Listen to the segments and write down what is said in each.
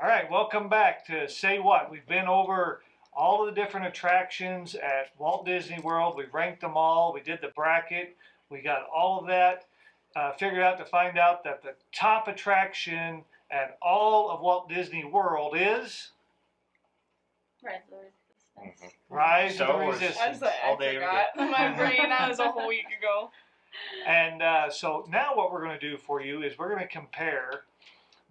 All right, welcome back to Say What. We've been over all of the different attractions at Walt Disney World. We've ranked them all. We did the bracket. We got all of that figured out to find out that the top attraction at all of Walt Disney World is Rise of the Resistance. Rise of the Star Wars. Resistance. All day, every day. My brain, that was a whole week ago. And so now what we're going to do for you is we're going to compare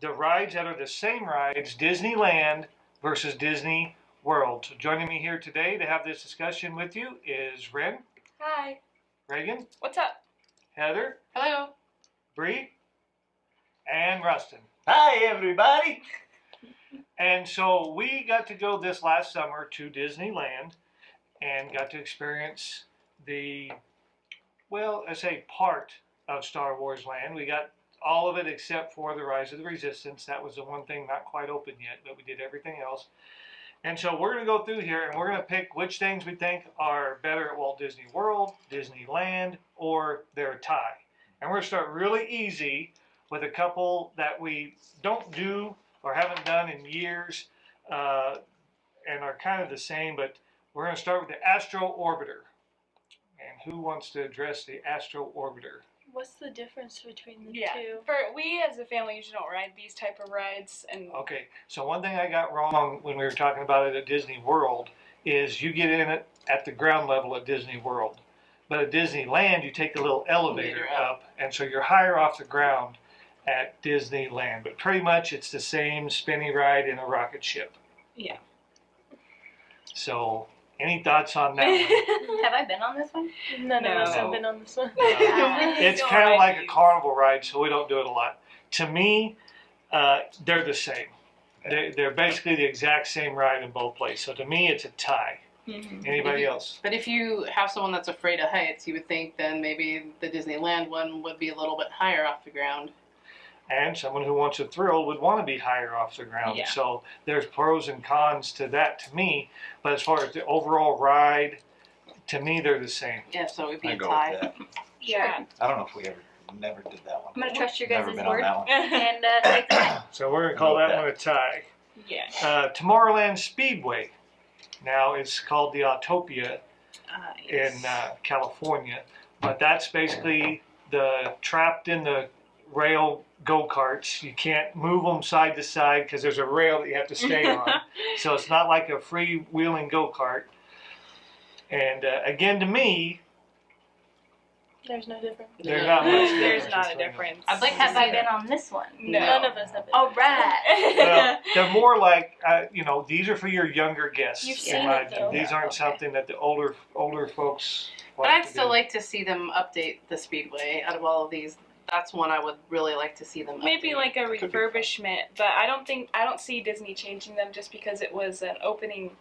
the rides that are the same rides, Disneyland versus Disney World. So joining me here today to have this discussion with you is Ren, Hi. Reagan, What's up? Heather, Hello. Bree, and Rustin. Hi, everybody. And so we got to go this last summer to Disneyland and got to experience the, well, I say part of Star Wars Land. We got all of it except for the Rise of the Resistance. That was the one thing not quite open yet, but we did everything else. And so we're going to go through here and we're going to pick which things we think are better at Walt Disney World, Disneyland, or they're a tie. And we're going to start really easy with a couple that we don't do or haven't done in years and are kind of the same, but we're going to start with the Astro Orbiter. And who wants to address the Astro Orbiter? What's the difference between the Yeah. two? We as a family usually don't ride these type of rides, and Okay, so one thing I got wrong when we were talking about it at Disney World is you get in it at the ground level at Disney World. But at Disneyland, you take a little elevator up, and so you're higher off the ground at Disneyland. But pretty much it's the same spinny ride in a rocket ship. Yeah. So, any thoughts on that one? Have I been on this one? None of us No. have been on this one. It's Don't kind of ride like a these. carnival ride, so we don't do it a lot. To me, they're the same. They're basically the exact same ride in both places. So to me, it's a tie. Anybody else? But if you have someone that's afraid of heights, you would think then maybe the Disneyland one would be a little bit higher off the ground. And someone who wants a thrill would want to be higher off the ground. Yeah. So there's pros and cons to that to me. But as far as the overall ride, to me, they're the same. Yeah, so it would be I a go tie. with that. Yeah. I don't know if we never did that one. I'm gonna trust your Never guys' been word on that one. and take the tie. So we're going to call that one a tie. Yeah. Tomorrowland Speedway. Now it's called the Autopia in California. But that's basically the trapped in the rail go-karts. You can't move them side to side because there's a rail that you have to stay on. So it's not like a free-wheeling go-kart. And again, to me, There's no difference. there's not much There's difference not a between them. difference. I'd like to Have see I that. been on this one? No. None of us have been. All right. Well, they're more like, these are for your younger guests. You've in seen my it, view. though. These aren't Okay. something that the older folks But like I'd to still do. like to see them update the Speedway out of all of these. That's one I would really like to see them Maybe update. like a Could be fun. refurbishment, but I don't see Disney changing them just because it was an opening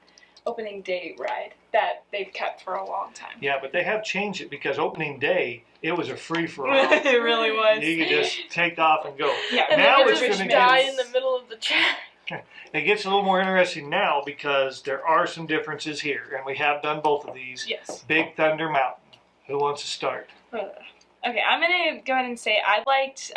day ride that they've kept for a long time. Yeah, but they have changed it because opening day, it was a free-for-all. It really was. You could just take off and go. Yeah. And Now then it's they just gonna die get- in the middle of the track. It gets a little more interesting now because there are some differences here, and we have done both of these. Yes. Big Thunder Mountain. Who wants to start? Okay, I'm gonna go ahead and say I liked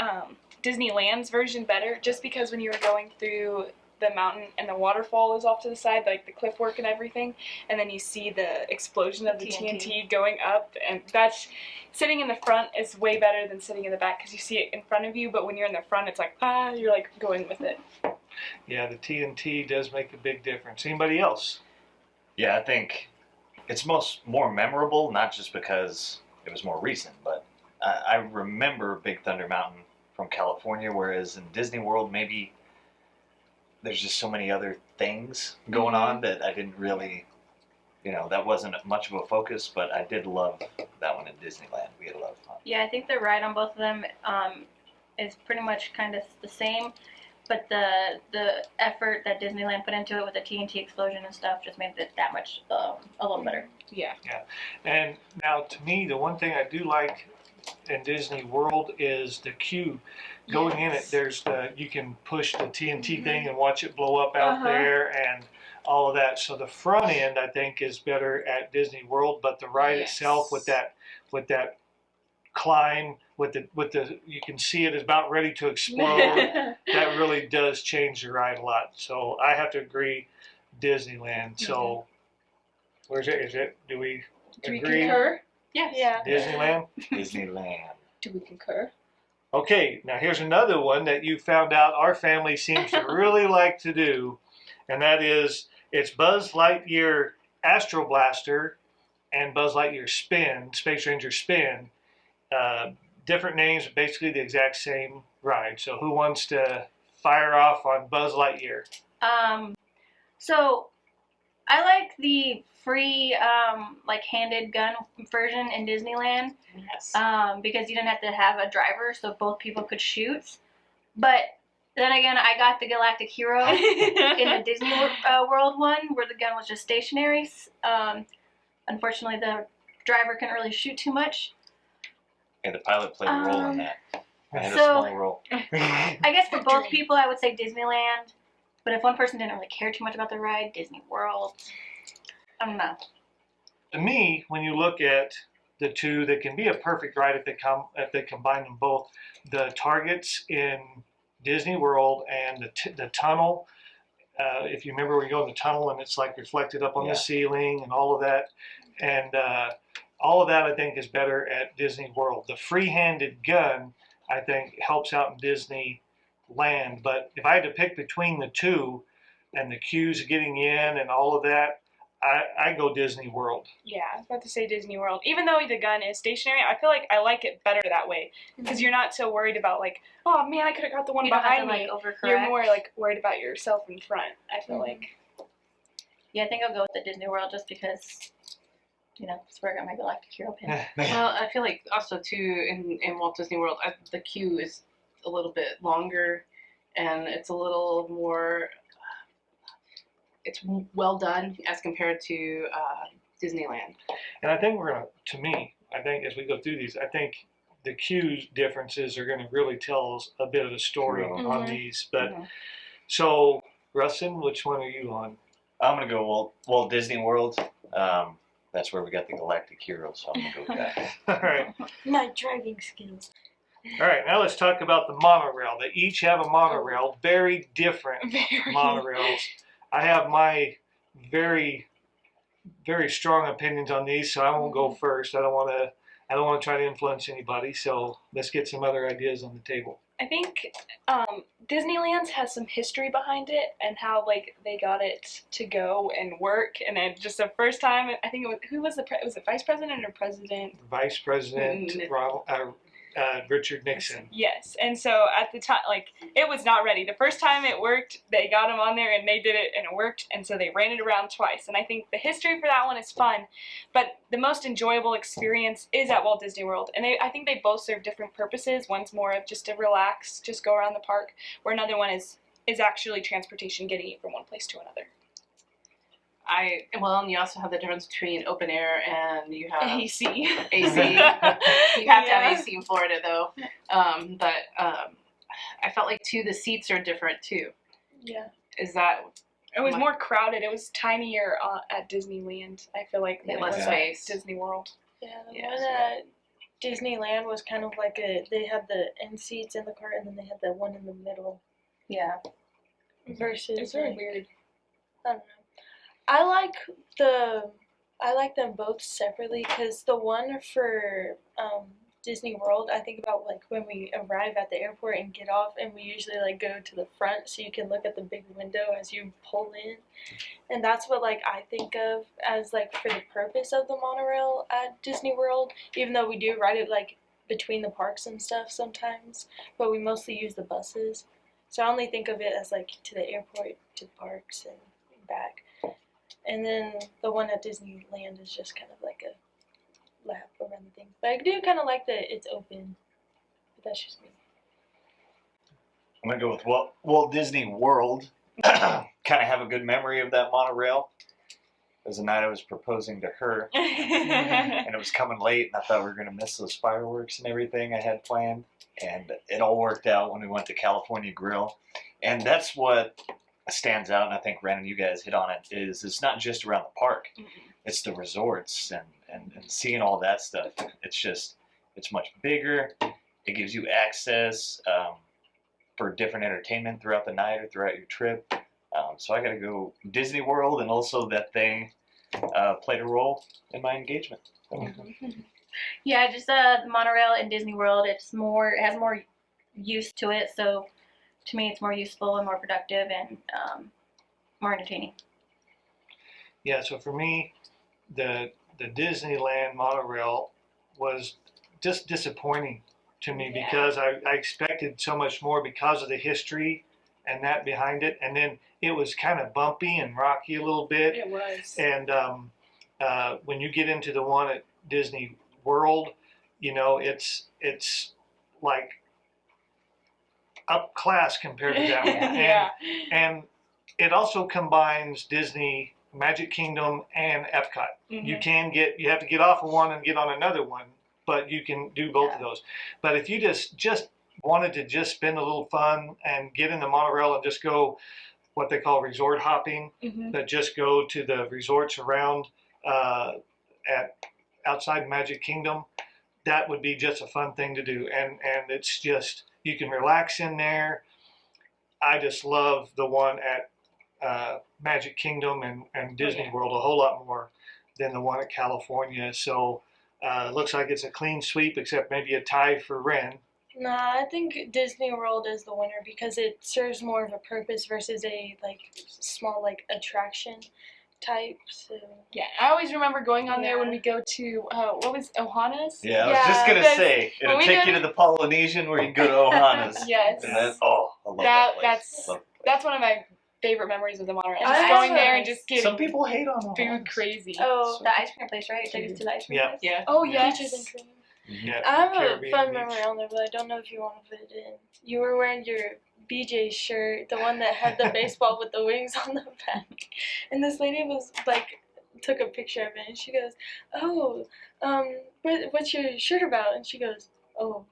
Disneyland's version better, just because when you were going through the mountain and the waterfall is off to the side, like the cliff work and everything, and then you see the explosion of the TNT going up, and that's sitting in the front is way better than sitting in the back because you see it in front of you, but when you're in the front, it's like you're like going with it. Yeah, the TNT does make a big difference. Anybody else? Yeah, I think it's more memorable, not just because it was more recent, but I remember Big Thunder Mountain from California, whereas in Disney World, maybe there's just so many other things going on that I didn't really, that wasn't much of a focus, but I did love that one in Disneyland. We had a lot of fun. Yeah, I think the ride on both of them is pretty much kind of the same, but the effort that Disneyland put into it with the TNT explosion and stuff just made it that much a little better. Yeah. And now, to me, the one thing I do like in Disney World is the queue. Going in it, there's you can push the TNT thing and watch it blow up out there and all of that. So the front end, I think, is better at Disney World, but the ride itself with that climb with the you can see it is about ready to explode. That really does change the ride a lot. So I have to agree, Disneyland. So where's it? Is it? Do we Do we agree? concur? Yes. Yeah. Disneyland. Disneyland. Do we concur? Okay, now here's another one that you found out our family seems to really like to do, and that is it's Buzz Lightyear Astro Blaster and Buzz Lightyear Spin, Space Ranger Spin. Different names, but basically the exact same ride. So who wants to fire off on Buzz Lightyear? So I like the free like handed gun version in Disneyland. Yes. Because you didn't have to have a driver, so both people could shoot. But then again, I got the Galactic Hero in the Disney World one, where the gun was just stationary. Unfortunately, the driver couldn't really shoot too much. Yeah, the pilot played a role in that. I had a so- small role. I guess for both people, I would say Disneyland. But if one person didn't really care too much about the ride, Disney World. I don't know. To me, when you look at the two, that can be a perfect ride if they combine them both. The targets in Disney World and the tunnel. If you remember, when you go in the tunnel and it's like reflected up on Yeah. the ceiling and all of that, and all of that I think is better at Disney World. The free-handed gun I think helps out in Disneyland. But if I had to pick between the two, and the queues getting in and all of that, I go Disney World. Yeah, I was about to say Disney World. Even though the gun is stationary, I feel like I like it better that way because you're not so worried about like, oh man, I could have got the one You don't have behind to me. like overcorrect. You're more like worried about yourself in front. I feel like. Yeah, I think I'll go with the Disney World just because, that's where I got my Galactic Hero pin. Well, I feel like also too in Walt Disney World, the queue is a little bit longer, and it's a little more. It's well done as compared to Disneyland. And I think to me, I think as we go through these, I think the queues differences are going to really tell us a bit of the story on these. But so, Rustin, which one are you on? I'm gonna go Walt Disney World. That's where we got the Galactic Hero, so I'm gonna go with that. All right. My driving skills. All right, now let's talk about the monorail. They each have a monorail, very different monorails. I have my very, very strong opinions on these, so I won't go first. I don't want to try to influence anybody. So let's get some other ideas on the table. I think Disneyland's has some history behind it and how like they got it to go and work, and it just the first time I think was it vice president or president? Vice President Richard Nixon. Yes, and so at the time, like, it was not ready. The first time it worked, they got him on there and they did it and it worked, and so they ran it around twice. And I think the history for that one is fun, but the most enjoyable experience is at Walt Disney World. And I think they both serve different purposes. One's more of just to relax, just go around the park, where another one is actually transportation, getting you from one place to another. And you also have the difference between open air and you have AC. AC. You have to have AC in Florida though. But I felt like too the seats are different too. Yeah. Is that It was more crowded. It was tinier at Disneyland, I feel like, than it less was space. at Disney World. Yeah, the Yeah, one so- at Disneyland was kind of like they had the end seats in the car and then they had the one in the middle Yeah. versus It's very like, weird. I don't know. I like them both separately because the one for Disney World, I think about like when we arrive at the airport and get off, and we usually like go to the front so you can look at the big window as you pull in, and that's what like I think of as like for the purpose of the monorail at Disney World. Even though we do ride it like between the parks and stuff sometimes, but we mostly use the buses. So I only think of it as like to the airport, to the parks, and back. And then the one at Disneyland is just kind of like a lap around the thing. But I do kind of like that it's open. But that's just me. I'm gonna go with Walt Disney World. Kind of have a good memory of that monorail. It was the night I was proposing to her, and it was coming late, and I thought we were gonna miss those fireworks and everything I had planned. And it all worked out when we went to California Grill, and that's what stands out. And I think Ren and you guys hit on it. Is it's not just around the park; it's the resorts and seeing all that stuff. It's much bigger. It gives you access. for different entertainment throughout the night or throughout your trip. So I got to go Disney World, and also that thing played a role in my engagement. Yeah, just the monorail in Disney World. It has more use to it, so to me, it's more useful and more productive and more entertaining. Yeah, so for me, the Disneyland monorail was just disappointing to me because I expected so much more because of the history and that behind it, and then it was kind of bumpy and rocky a little bit. It was. And when you get into the one at Disney World, you know, it's like up class compared to that one. Yeah. And it also combines Disney, Magic Kingdom, and Epcot. Mhm. You have to get off of one and get on another one, but you can do both of those. But if you just wanted to just spend a little fun and get in the monorail and just go what they call resort hopping, Mhm. that just go to the resorts around at outside Magic Kingdom, that would be just a fun thing to do. And it's just, you can relax in there. I just love the one at Magic Kingdom and Disney World a whole lot more than the one at California. So it looks like it's a clean sweep, except maybe a tie for Ren. Nah, I think Disney World is the winner because it serves more of a purpose versus a like small like attraction type. So Yeah, I always remember going on there when we go to what was Ohana's? Yeah, I was just gonna because say when it'll we take go you to the Polynesian where you go to Ohana's. Yes. And then, I love that place. That's one of my favorite memories of the monorail. I Just have going there a- and just getting Some people hate on food Ohana's. crazy. oh, The ice cream place, right? Take us to the ice cream Yeah. place. Yeah. Oh yes. Peaches and cream. Yeah, I have a Caribbean fun Beach. memory on there, but I don't know if you want to put it in. You were wearing your BJ shirt, the one that had the baseball with the wings on the back, and this lady was like, took a picture of it, and she goes, "Oh, what's your shirt about?" And she goes, "Oh."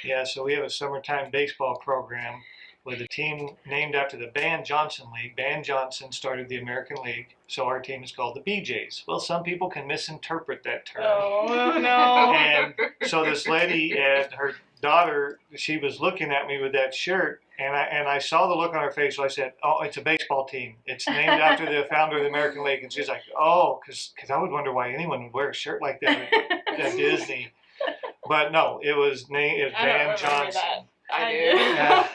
Yeah, so we have a summertime baseball program with a team named after the Ban Johnson League. Ban Johnson started the American League, so our team is called the BJs. Well, some people can misinterpret that term. Oh no. And so this lady and her daughter, she was looking at me with that shirt, and I saw the look on her face, so I said, "Oh, it's a baseball team. It's named after the founder of the American League." And she's like, "Oh," because I would wonder why anyone would wear a shirt like that at Disney. But no, it was I don't Van remember Johnson. that. I do. Yeah.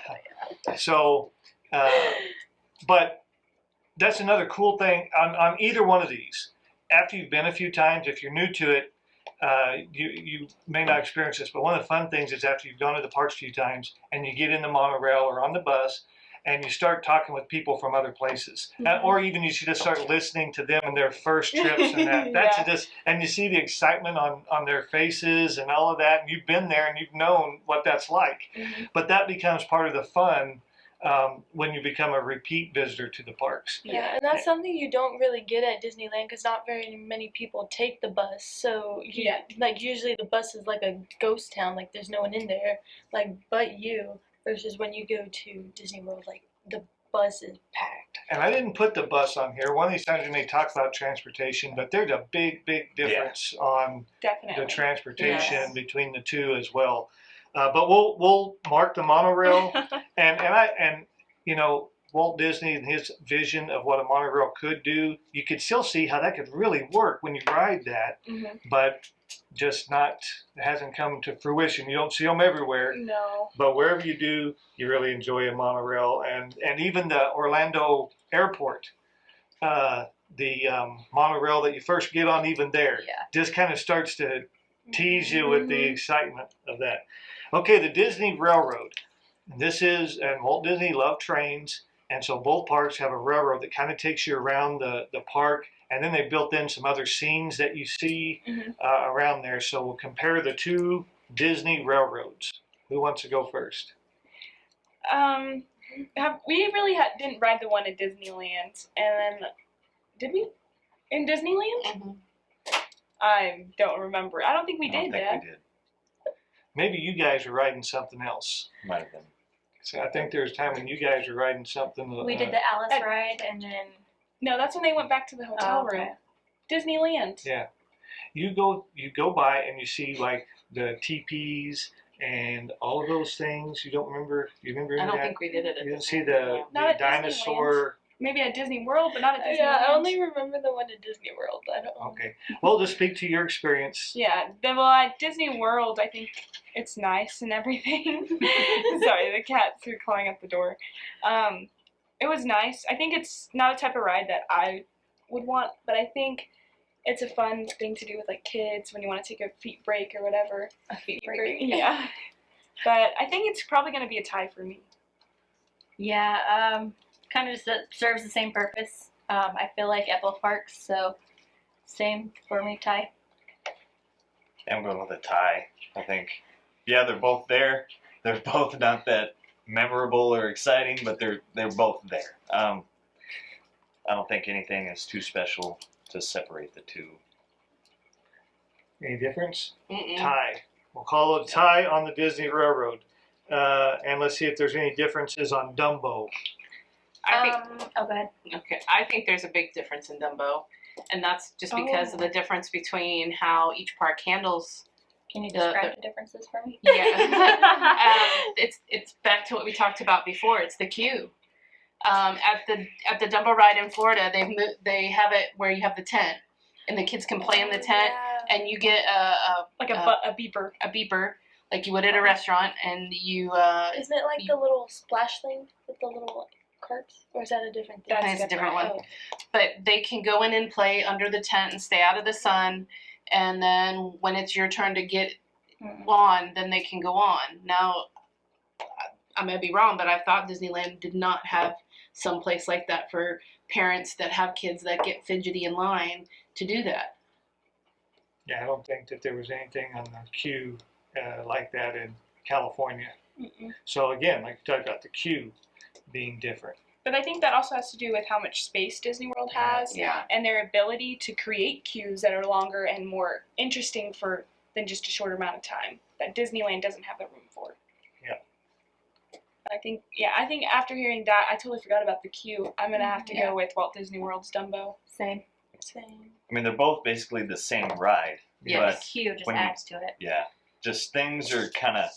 So, but that's another cool thing on either one of these. After you've been a few times, if you're new to it, you may not experience this, but one of the fun things is after you've gone to the parks a few times and you get in the monorail or on the bus and you start talking with people from other places, or even you should just start listening to them and their first trips and that. That's just, and you see the excitement on their faces and all of that, and you've been there and you've known what that's like. But that becomes part of the fun when you become a repeat visitor to the parks. Yeah, and that's something you don't really get at Disneyland because not very many people take the bus. So like usually the bus is like a ghost town, like there's no one in there, like but you. Versus when you go to Disney World, like the bus is packed. And I didn't put the bus on here. One of these times we may talk about transportation, but there's a big difference on Definitely. the transportation between the two as well. But we'll mark the monorail, and you know, Walt Disney and his vision of what a monorail could do. You could still see how that could really work when you ride that, but just not, it hasn't come to fruition. You don't see them everywhere. No. But wherever you do, you really enjoy a monorail, and even the Orlando airport, the monorail that you first get on, even there, just kind of starts to tease you with the excitement of that. Okay, the Disney Railroad. This is, and Walt Disney loved trains, and so both parks have a railroad that kind of takes you around the park, and then they built in some other scenes that you see around there. So we'll compare the two Disney railroads. Who wants to go first? We really didn't ride the one at Disneyland, and then did we in Disneyland? I don't remember. I don't think we I don't did. think Dad. we did. Maybe you guys were riding something else. Might have been. So I think there was a time when you guys were riding something. We did the Alice ride, and then No, that's when they went back to the hotel room. Disneyland. Yeah. You go by and you see like the teepees and all of those things. You don't remember? You remember I any of don't that? think we did it. At You didn't Disneyland, see no. Not the at dinosaur. Maybe at Disney World, but not at Disneyland. Yeah, I only remember the one at Disney World. I don't. Okay. Well, just speak to your experience. Yeah, well, at Disney World, I think it's nice and everything. Sorry, the cats are clawing up the door. It was nice. I think it's not a type of ride that I would want, but I think it's a fun thing to do with like kids when you want to take a feet break or whatever. A feet Break, yeah. But I think it's probably going to be a tie for me. Yeah, kind of just serves the same purpose. I feel like at both parks, so same for me, tie. I'm going with a tie. I think, yeah, they're both there. They're both not that memorable or exciting, but they're both there. I don't think anything is too special to separate the two. Any difference? Mm-mm. Tie. We'll call it a tie on the Disney Railroad. And let's see if there's any differences on Dumbo. I think Oh, go ahead. okay. I think there's a big difference in Dumbo, and that's just because of the difference between how each park handles. Can you describe the differences for me? Yeah, it's back to what we talked about before. It's the queue. At the Dumbo ride in Florida, they have it where you have the tent, and the kids can play in the tent, and you get a beeper. a beeper like you would at a restaurant, and you. Isn't it like the little splash thing with the little carts, or is that a different thing? I think it's a different one. Oh. But they can go in and play under the tent and stay out of the sun, and then when it's your turn to get on, then they can go on. Now, I may be wrong, but I thought Disneyland did not have some place like that for parents that have kids that get fidgety in line to do that. Yeah, I don't think that there was anything on the queue like that in California. Mm-mm. So again, like you talked about the queue being different. But I think that also has to do with how much space Disney World has Yeah. and their ability to create queues that are longer and more interesting than just a shorter amount of time that Disneyland doesn't have the room for. Yeah. I think after hearing that, I totally forgot about the queue. I'm going to have to Yeah. go with Walt Disney World's Dumbo. Same. I mean, they're both basically the same ride. Yes. But The queue just when you- adds to it. yeah, just things are kind of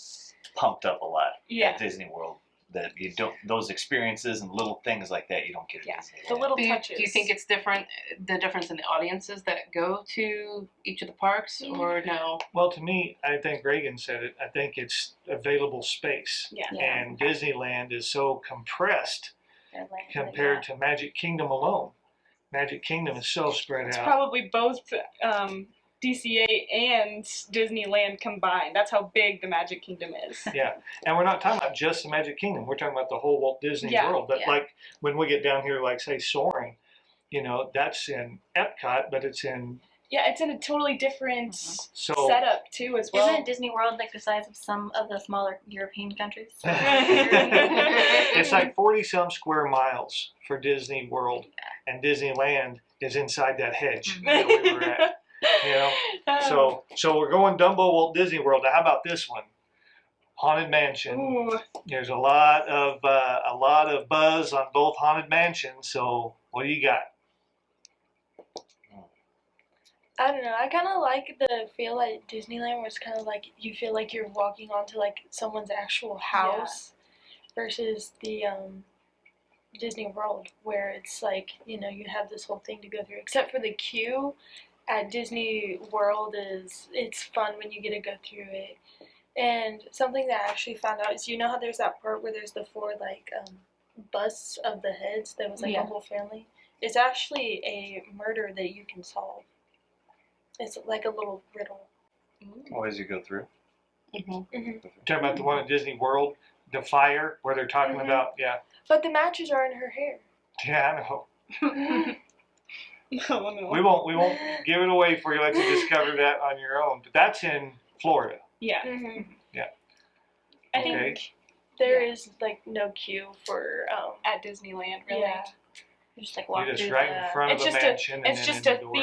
pumped up a lot Yeah. at Disney World. That you don't, those experiences and little things like that you don't get at Yeah. Disneyland. The little Do touches. you think it's different, the difference in the audiences that go to each of the parks, or no? Well, to me, I think Reagan said it. I think it's available space. Yeah. Yeah. And Disneyland is so compressed compared to Magic Kingdom alone. Magic Kingdom is so spread It's out. probably both DCA and Disneyland combined. That's how big the Magic Kingdom is. Yeah, and we're not talking about just the Magic Kingdom. We're talking about the whole Walt Disney Yeah, World. But yeah. like when we get down here, like say Soaring, you know, that's in Epcot, but it's in Yeah, it's in a totally different so. setup too, as well. Isn't Disney World like the size of some of the smaller European countries? It's like 40-some square miles for Disney World, and Disneyland is inside that hedge that we were at. You know, so we're going Dumbo, Walt Disney World. Now, how about this one? Haunted Mansion. Ooh, There's a lot of buzz on both Haunted Mansions. So what do you got? I don't know. I kind of like the feel at Disneyland, where it's kind of like you feel like you're walking onto like someone's actual house, versus the Disney World, where it's like, you know, you have this whole thing to go through. Except for the queue at Disney World it's fun when you get to go through it. And something that I actually found out is, you know how there's that part where there's the 4 like busts of the heads that was like Yeah. a whole family? It's actually a murder that you can solve. It's like a little riddle. Always you go through. Talking about the one at Disney World, the fire where they're talking Mhm. about. Yeah, But the matches are in her hair. yeah, I know. no. We won't give it away for you. Let you discover that on your own. But that's in Florida. Yeah, Mm-hmm. I Okay. think There is like no queue for at Disneyland, really. yeah. You just like walk You're just through right the, in front of It's the just mansion, and It's then just in a the door.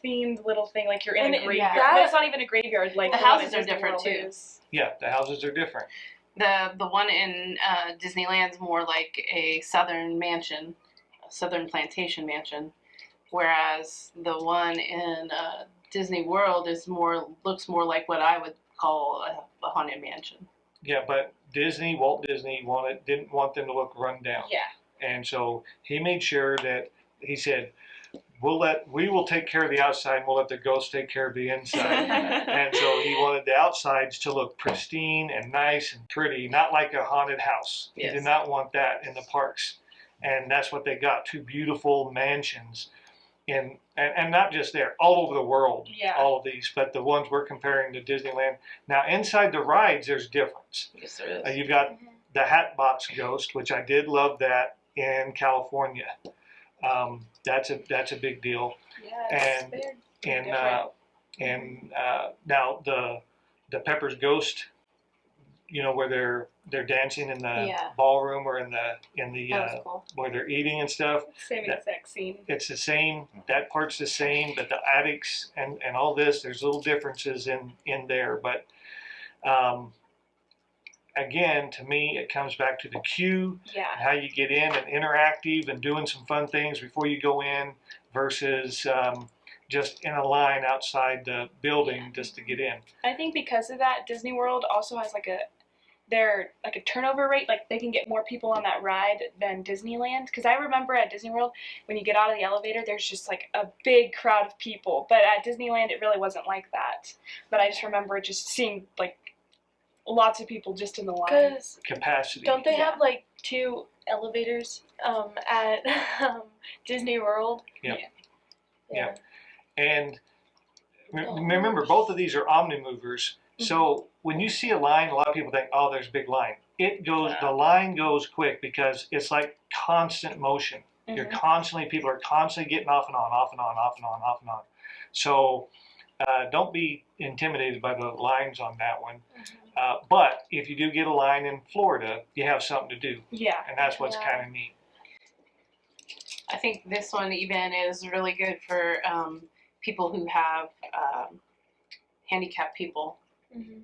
themed little thing, like you're in And a it- graveyard. yeah. But it's not even a graveyard. Like The one at houses are Disney different, World too. is. Yeah, the houses are different. The one in Disneyland's more like a southern mansion, a southern plantation mansion, whereas the one in Disney World looks more like what I would call a haunted mansion. Yeah, but Walt Disney didn't want them to look run down. Yeah. And so he made sure that he said, we will take care of the outside and we'll let the ghosts take care of the inside. And so he wanted the outsides to look pristine and nice and pretty, not like a haunted house. He Yes. did not want that in the parks. And that's what they got, 2 beautiful mansions and not just there, all over the world, Yeah. all of these, but the ones we're comparing to Disneyland. Now inside the rides, there's difference. Yes, there is. You've got the Hatbox Ghost, which I did love that in California. That's a big deal. Yeah. And It's and different. now the Pepper's Ghost, where they're dancing in the Yeah. ballroom or in the That was cool. where they're eating and stuff. Same that- exact scene. It's the same. That part's the same, but the attics and all this, there's little differences in there. But again, to me, it comes back to the queue, Yeah. how you get in and interactive and doing some fun things before you go in versus just in a line outside the building just to get in. I think because of that, Disney World also has like a turnover rate. Like they can get more people on that ride than Disneyland. Because I remember at Disney World, when you get out of the elevator, there's just like a big crowd of people. But at Disneyland, it really wasn't like that. But I just remember just seeing like lots of people just in the line. Because Capacity. don't they Yeah. have like 2 elevators at Disney World? Yep. Yeah. Yep. And Oh. remember, both of these are omnimovers. So when you see a line, a lot of people think, "Oh, there's a big line." The line goes quick because it's like constant motion. People are constantly getting off and on, off and on, off and on, off and on. So don't be intimidated by the lines on that one. But if you do get a line in Florida, you have something to do, Yeah. and that's what's Yeah. kind of neat. I think this one even is really good for people who have handicapped people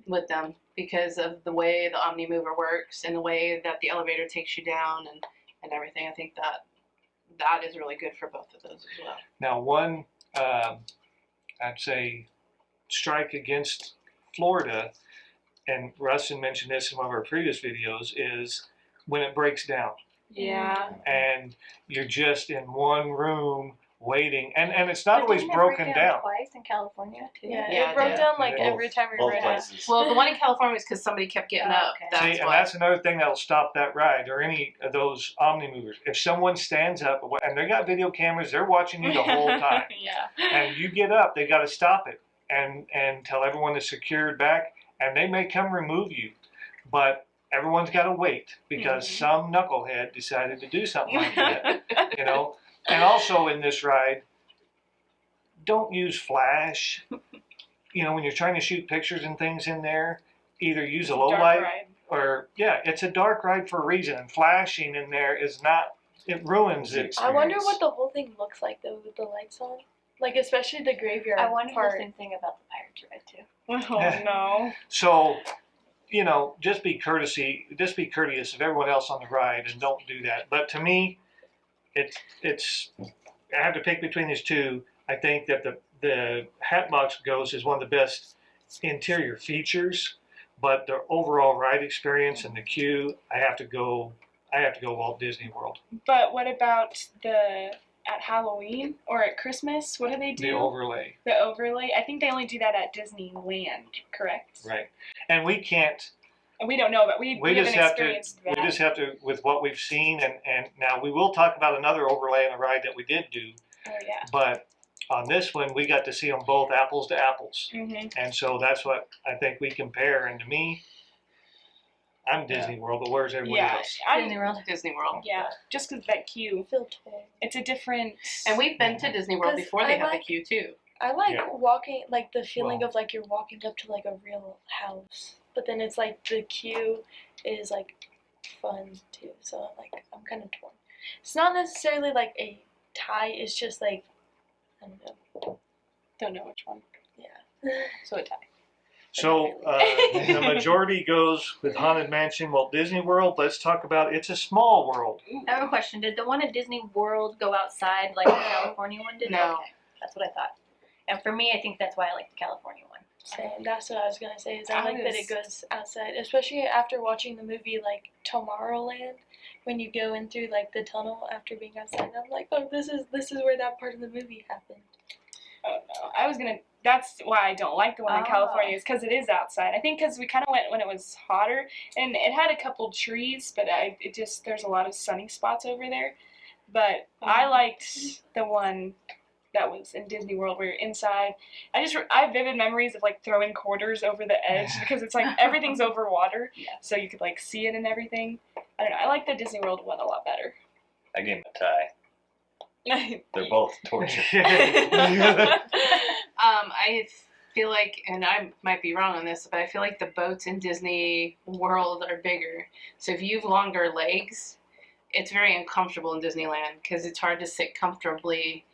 with them because of the way the Omnimover works and the way that the elevator takes you down and everything. I think that is really good for both of those as well. Now, one, I'd say, strike against Florida, and Rustin mentioned this in one of our previous videos, is when it breaks down Yeah. and you're just in one room waiting, and it's not But always didn't it break broken down. twice in California too. Yeah, Yeah, it broke yeah. down like Both- every time we both ran. places. Well, the one in California is because somebody kept getting Oh, up. okay. That's See, and why. that's another thing that'll stop that ride or any of those Omnimovers. If someone stands up and they got video cameras, they're watching you the whole time. Yeah. And you get up, they got to stop it and tell everyone is secured back, and they may come remove you, but everyone's got to wait because some knucklehead decided to do something like that, And also in this ride, don't use flash. When you're trying to shoot pictures and things in there, either use a low Dark light ride. or it's a dark ride for a reason. And flashing in there is not. It ruins the experience. I wonder what the whole thing looks like though with the lights on. Like especially the graveyard I wondered part. the same thing about the Pirates ride too. Oh no. So, just be courteous of everyone else on the ride and don't do that. But to me, it's I have to pick between these two. I think that the Hatbox Ghost is one of the best interior features, but the overall ride experience and the queue, I have to go Walt Disney World. But what about at Halloween or at Christmas? What do they do? The overlay. The overlay. I think they only do that at Disneyland, correct? Right. And we can't. And we don't know, but we We just haven't have to. experienced that. We just have to, with what we've seen, and now we will talk about another overlay on the ride that we did do. Oh yeah. But on this one, we got to see them both apples to apples, Mhm. and so that's what I think we compare. And to me, I'm Disney World, but where's everybody Yeah. else? Disney World. Disney World. Yeah. Just because that queue, Feel told. it's a different. And we've been to Disney World 'Cause before they I had the like- queue too. I like Yeah. walking, like the feeling Well- of like you're walking up to like a real house, but then it's like the queue is like fun too. So I'm kind of torn. It's not necessarily like a tie. It's just like I don't know. Don't know which one. Yeah. So a tie. So the majority goes with Haunted Mansion, Walt Disney World. Let's talk about It's a Small World. I have a question. Did the one at Disney World go outside like the California one did? No. Okay. That's what I thought. And for me, I think that's why I like the California one. Same. That's what I was gonna say. Is I I like that was- it goes outside, especially after watching the movie like Tomorrowland, when you go in through like the tunnel after being outside. I'm like, oh, this is where that part of the movie happened. Oh no, that's why I don't like the one in California, is because it is outside. I think because we kind of went when it was hotter, and it had a couple trees, but there's a lot of sunny spots over there. But I liked the one that was in Disney World where you're inside. I have vivid memories of like throwing quarters over the edge because it's like everything's over water, so you could like see it and everything. I don't know. I like the Disney World one a lot better. I gave him a tie. They're both torture. I feel like, and I might be wrong on this, but I feel like the boats in Disney World are bigger. So if you have longer legs, it's very uncomfortable in Disneyland because it's hard to sit comfortably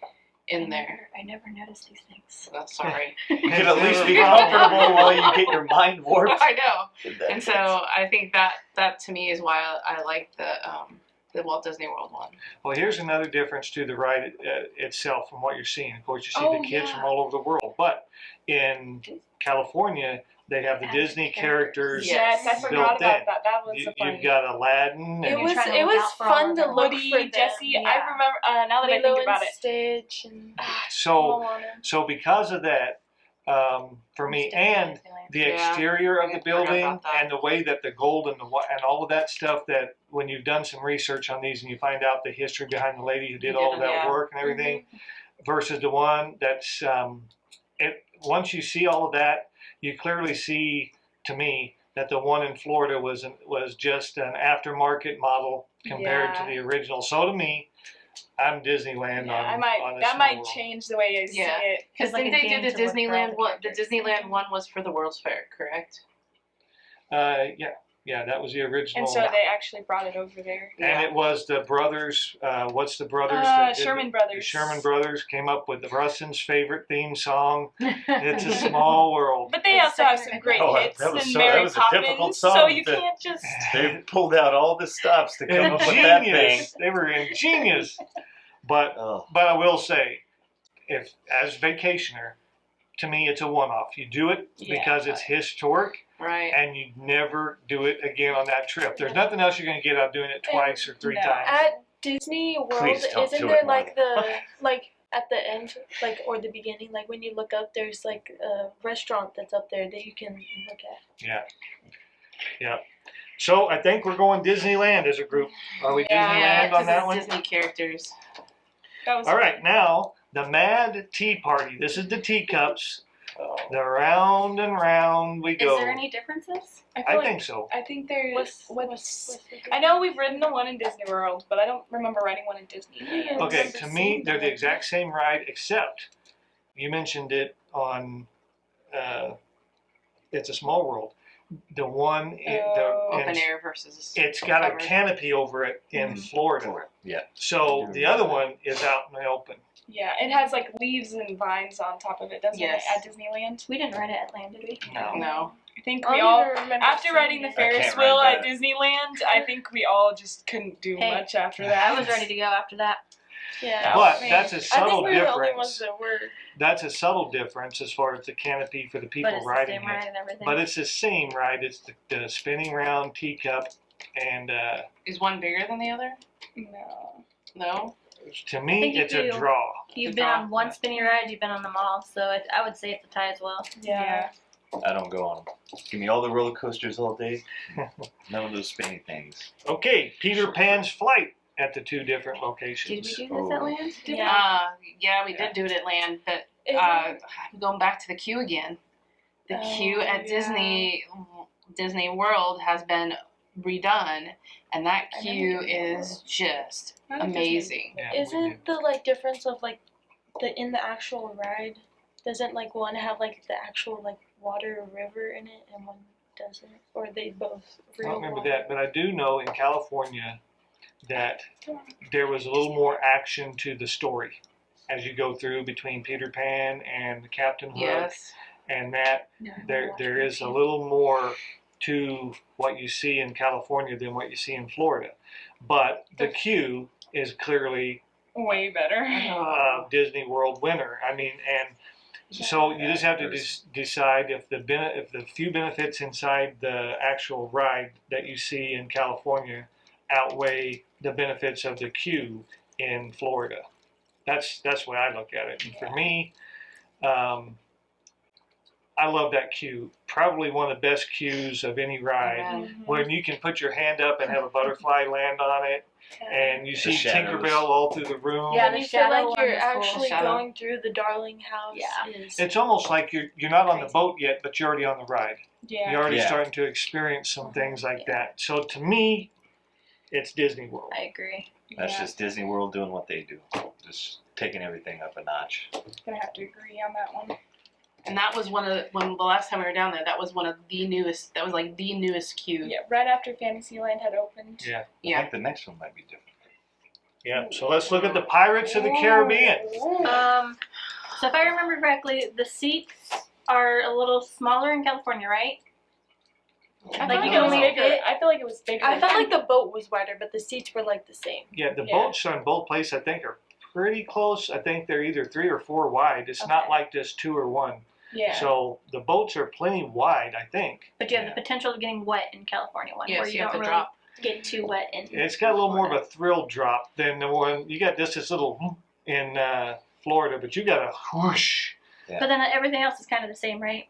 in there. I never noticed these things. Oh, sorry. You can at least be comfortable while you get your mind warped. I know. And so I think that to me is why I like the Walt Disney World one. Well, here's another difference to the ride itself from what you're seeing. Of course, you see Oh, the kids yeah. from all over the world, but in California, they have the Disney characters. Yes. Yes, I forgot built in. about that. That was a funny. You've got Aladdin. It And you're trying to was look out for all fun of to them. look Woody, for them. Jesse. Yeah. I remember. Now that I Lilo think about and it, Stitch and so, Moana. so because of that, for me, and the Yeah. exterior of the I forgot building about that. and the way that the gold and and all of that stuff, that when you've done some research on these and you find out the history behind the lady who did all of that Yeah. work and everything, versus the one that's once you see all of that, you clearly see, to me, that the one in Florida was just an aftermarket model compared to Yeah. the original. So to me, I'm Disneyland yeah, on that this might world. change the way I see Yeah. it. Because like didn't a they game do the to look for all Disneyland the one? The characters. Disneyland one was for the World's Fair, correct? Yeah, that was the original. And so they actually brought it over there. And it was the brothers, what's the brothers? that did Sherman the Brothers. Sherman Brothers came up with Rustin's favorite theme song, It's a Small World. But they also have some great Oh, hits that was and so- Mary that was a Poppins, difficult so song you to- can't just. They pulled out all the stops to come up with that thing. Ingenious. They were ingenious. But Oh, I will say, if as vacationer, to me it's a one-off. You do it Yeah. because it's historic, Right. and you never do it again on that trip. There's nothing else you're going to get out of doing it twice or three No. times. At Disney World, Please don't isn't do there it, like Marty. like at the end, like or the beginning, like when you look up, there's like a restaurant that's up there that you can look at. Yeah. So I think we're going Disneyland as a group. Are we Yeah, Disneyland on 'cause that it's one? Disney characters. That was All right, now the Mad Tea Party. This is the teacups. oh. The round and round we Is go. there any differences? I feel I like, think so. I think there's. What's I know we've ridden the one in Disney World, but I don't remember riding one in Disney. Yeah. Okay, remember to me, seeing they're the that. exact same ride, except you mentioned it on It's a Small World. The one, Open air versus. it's got a covered. canopy over it in Florida. Yeah. So the other one is out in the open. Yeah, it has like leaves and vines on top of it, doesn't Yes. it? At Disneyland. We didn't ride it at Land, did we? No. I think I we don't all. even remember After seeing riding the it. Ferris can't wheel ride at that. Disneyland, I think we all just couldn't do Hey, much after that. I was ready to go after that. Yeah. But man. that's a I think subtle we were the only ones difference. that were. That's a subtle difference as far as the canopy for the people But it's the riding same it. ride and everything. But it's the same ride. It's the spinning round teacup, and Is one bigger than the other? No. No. to I me, think you it's a do. draw. You've been on one spinny ride, you've been on them all, so I would say it's a tie as well. Yeah. I don't go on them. Give me all the roller coasters all day. None of those spinny things. Okay, Peter Pan's flight at the two different locations. Did we do this at Land? Yeah, we did do it at Land, but Is I'm going back to the queue again. The queue Oh, at yeah. Disney World has been redone, and that I never queue did is just I like Disney. amazing. Yeah, we did. Isn't the like difference of like in the actual ride? Doesn't like one have like the actual like water or river in it, and one doesn't, or they both? I Real don't remember water? that, but I do know in California that there was a little more action to the story as you go through between Peter Pan and Captain Hook, Yes. and that there is a little more to what you see in California than what you see in Florida. But the queue is clearly Way better. Disney World winner. I mean, and So you just have to There's- decide if if the few benefits inside the actual ride that you see in California outweigh the benefits of the queue in Florida. That's the way I look at it. And for me, I love that queue. Probably one of the best queues of any ride. Amen. When you can put your hand up and have a butterfly land on it, and you see shadows. Tinkerbell all through the room. Yeah, And the you feel shadow like one you're is cool. actually Shadow. going through the Darling House. Yeah. Is, It's almost like you're not on the Crazy. boat yet, but you're already on the ride. Yeah. You're already Yeah. starting to experience some things like that. So to me, it's Disney World. I agree. That's Yeah. just Disney World doing what they do, just taking everything up a notch. Gonna have to agree on that one. And that was when the last time we were down there. That was one of the newest. That was like the newest queue. Yeah, right after Fantasyland had opened. Yeah. I Yeah. think the next one might be different. Yeah. So let's look at the Pirates of the Caribbean. So if I remember correctly, the seats are a little smaller in California, right? I Like, feel you like can it was only bigger. fit- I feel like it was bigger. I felt like the boat was wider, but the seats were like the same. Yeah, the Yeah. boats on both places I think are pretty close. I think they're either 3 or 4 wide. It's not Okay. like just 2 or 1. Yeah. So the boats are plenty wide, I think. But you have Yeah. the potential of getting wet in California one, Yes, where you, you have don't to really drop. get too wet in. It's got a little more of a thrill drop than the one you got. This little whoop in Florida, but you got a whoosh. But then everything else is kind of the same, right?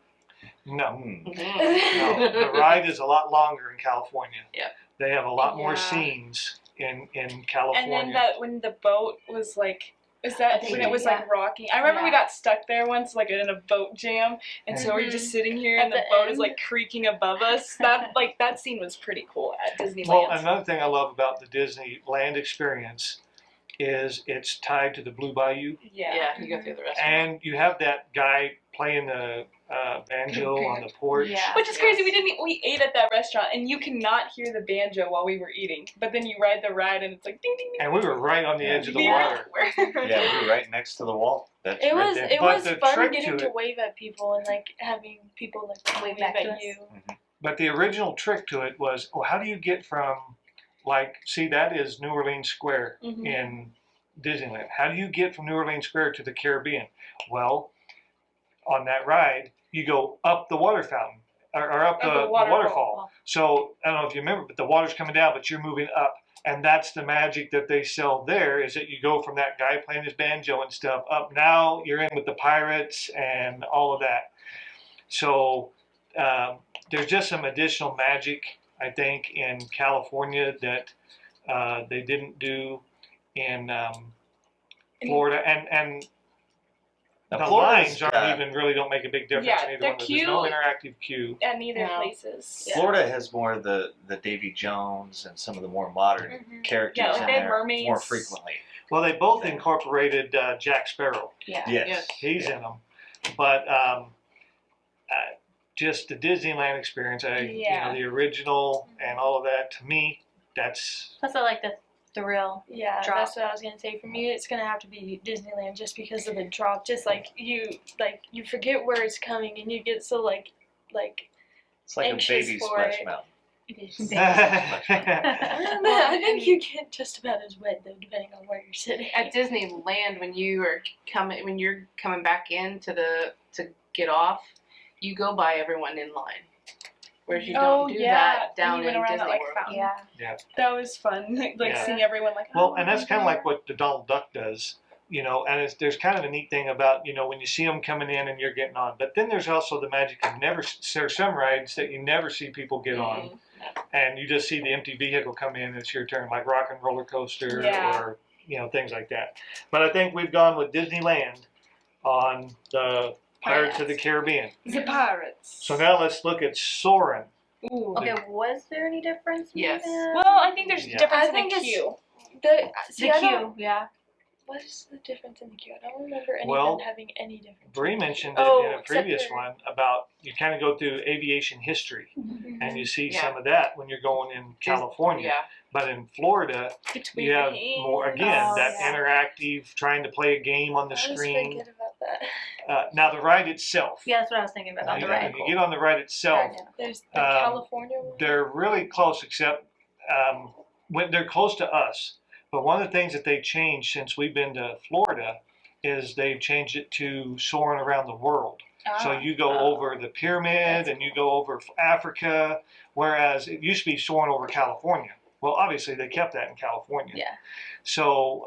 No, Hmm. no, the ride is a lot longer in California. Yeah. They have a lot more Yeah. scenes in and California. then that when the boat was like, is that I think when it was yeah. like rocking? I remember we Yeah. got stuck there once, like in a boat jam, and so we're just sitting here, and At the the boat is end? like creaking above us. That scene was pretty cool at Disneyland. Well, another thing I love about the Disneyland experience is it's tied to the Blue Bayou, Yeah, you go through the restaurant. and you have that guy playing the banjo on the porch. Yeah. Which is crazy. We ate at that restaurant, and you cannot hear the banjo while we were eating. But then you ride the ride, and it's like ding ding ding. And we were right on the edge of the Yeah. water. Yeah, we were right next to the wall. That's It right was there. it But was the fun trick getting to to it- wave at people and like having people like Wave wave back at to us. you. But the original trick to it was, well, how do you get from, like, see, that is New Orleans Square Mhm. in Disneyland. How do you get from New Orleans Square to the Caribbean? Well, on that ride, you go up the water fountain or up the waterfall. So I don't know if you remember, but the water's coming down, but you're moving up. And that's the magic that they sell there is that you go from that guy playing his banjo and stuff up. Now you're in with the pirates and all of that. So there's just some additional magic, I think, in California that they didn't do in Florida. And Now, the Florida's, lines aren't even really don't make a big difference Yeah, in either their one. There's no queue- interactive queue. At neither No. places. Florida has more of the Davy Jones and some of the more modern Mhm. characters Yeah, like in they have there mermaids. more frequently. Well, they both incorporated Jack Sparrow. Yeah. Yes. Yes. He's in them, but just the Disneyland experience, Yeah. the original and all of that. To me, that's Plus, I like the thrill. Yeah, Drop. that's what I was gonna say. For me, it's gonna have to be Disneyland just because of the drop. Just like you forget where it's coming and you get so like It's like a Anxious baby for Splash it. Mountain. I think you get just about as wet though, depending on where you're sitting. At Disneyland, when you're coming back in to get off, you go by everyone in line. Whereas you Oh, don't do yeah, that down and you in went around Disney that, like, World. fountain. Yeah. That was fun. Like Yeah. seeing everyone like. well, oh, and that's I'm kind of there. like what the Donald Duck does. And there's kind of a neat thing about when you see them coming in and you're getting on. But then there's also the magic of there's some rides that you never see people get on, and you just see the empty vehicle come in. And it's your turn, like Rock and Roller Coaster Yeah. or things like that. But I think we've gone with Disneyland on the Pirates of the Caribbean. The pirates. So now let's look at Soarin'. Ooh. Okay, was there any difference? Yes. Maybe? Well, I think there's Yeah. a difference I in think the it's- queue. See, The I queue, don't- yeah. What is the difference in the queue? I don't remember any Well, of them having any difference. Bree mentioned Oh, it in a except previous for- one about you kind of go through aviation history, and you see Yeah. some of that when you're going in California. Yeah. But in Florida, Between you have the more again Oh, that yeah. interactive, trying to play a game on the I always screen. forget about that. Now the ride itself. Yeah, that's what I was thinking about. When On the you, right. when you get on the ride itself, Yeah, There's the Um, California one. they're really close, except when they're close to us. But one of the things that they changed since we've been to Florida is they've changed it to soaring around the world. So Ah. you go over the pyramid and you go over Africa, whereas it used to be soaring over California. Well, obviously they kept that in California. Yeah. So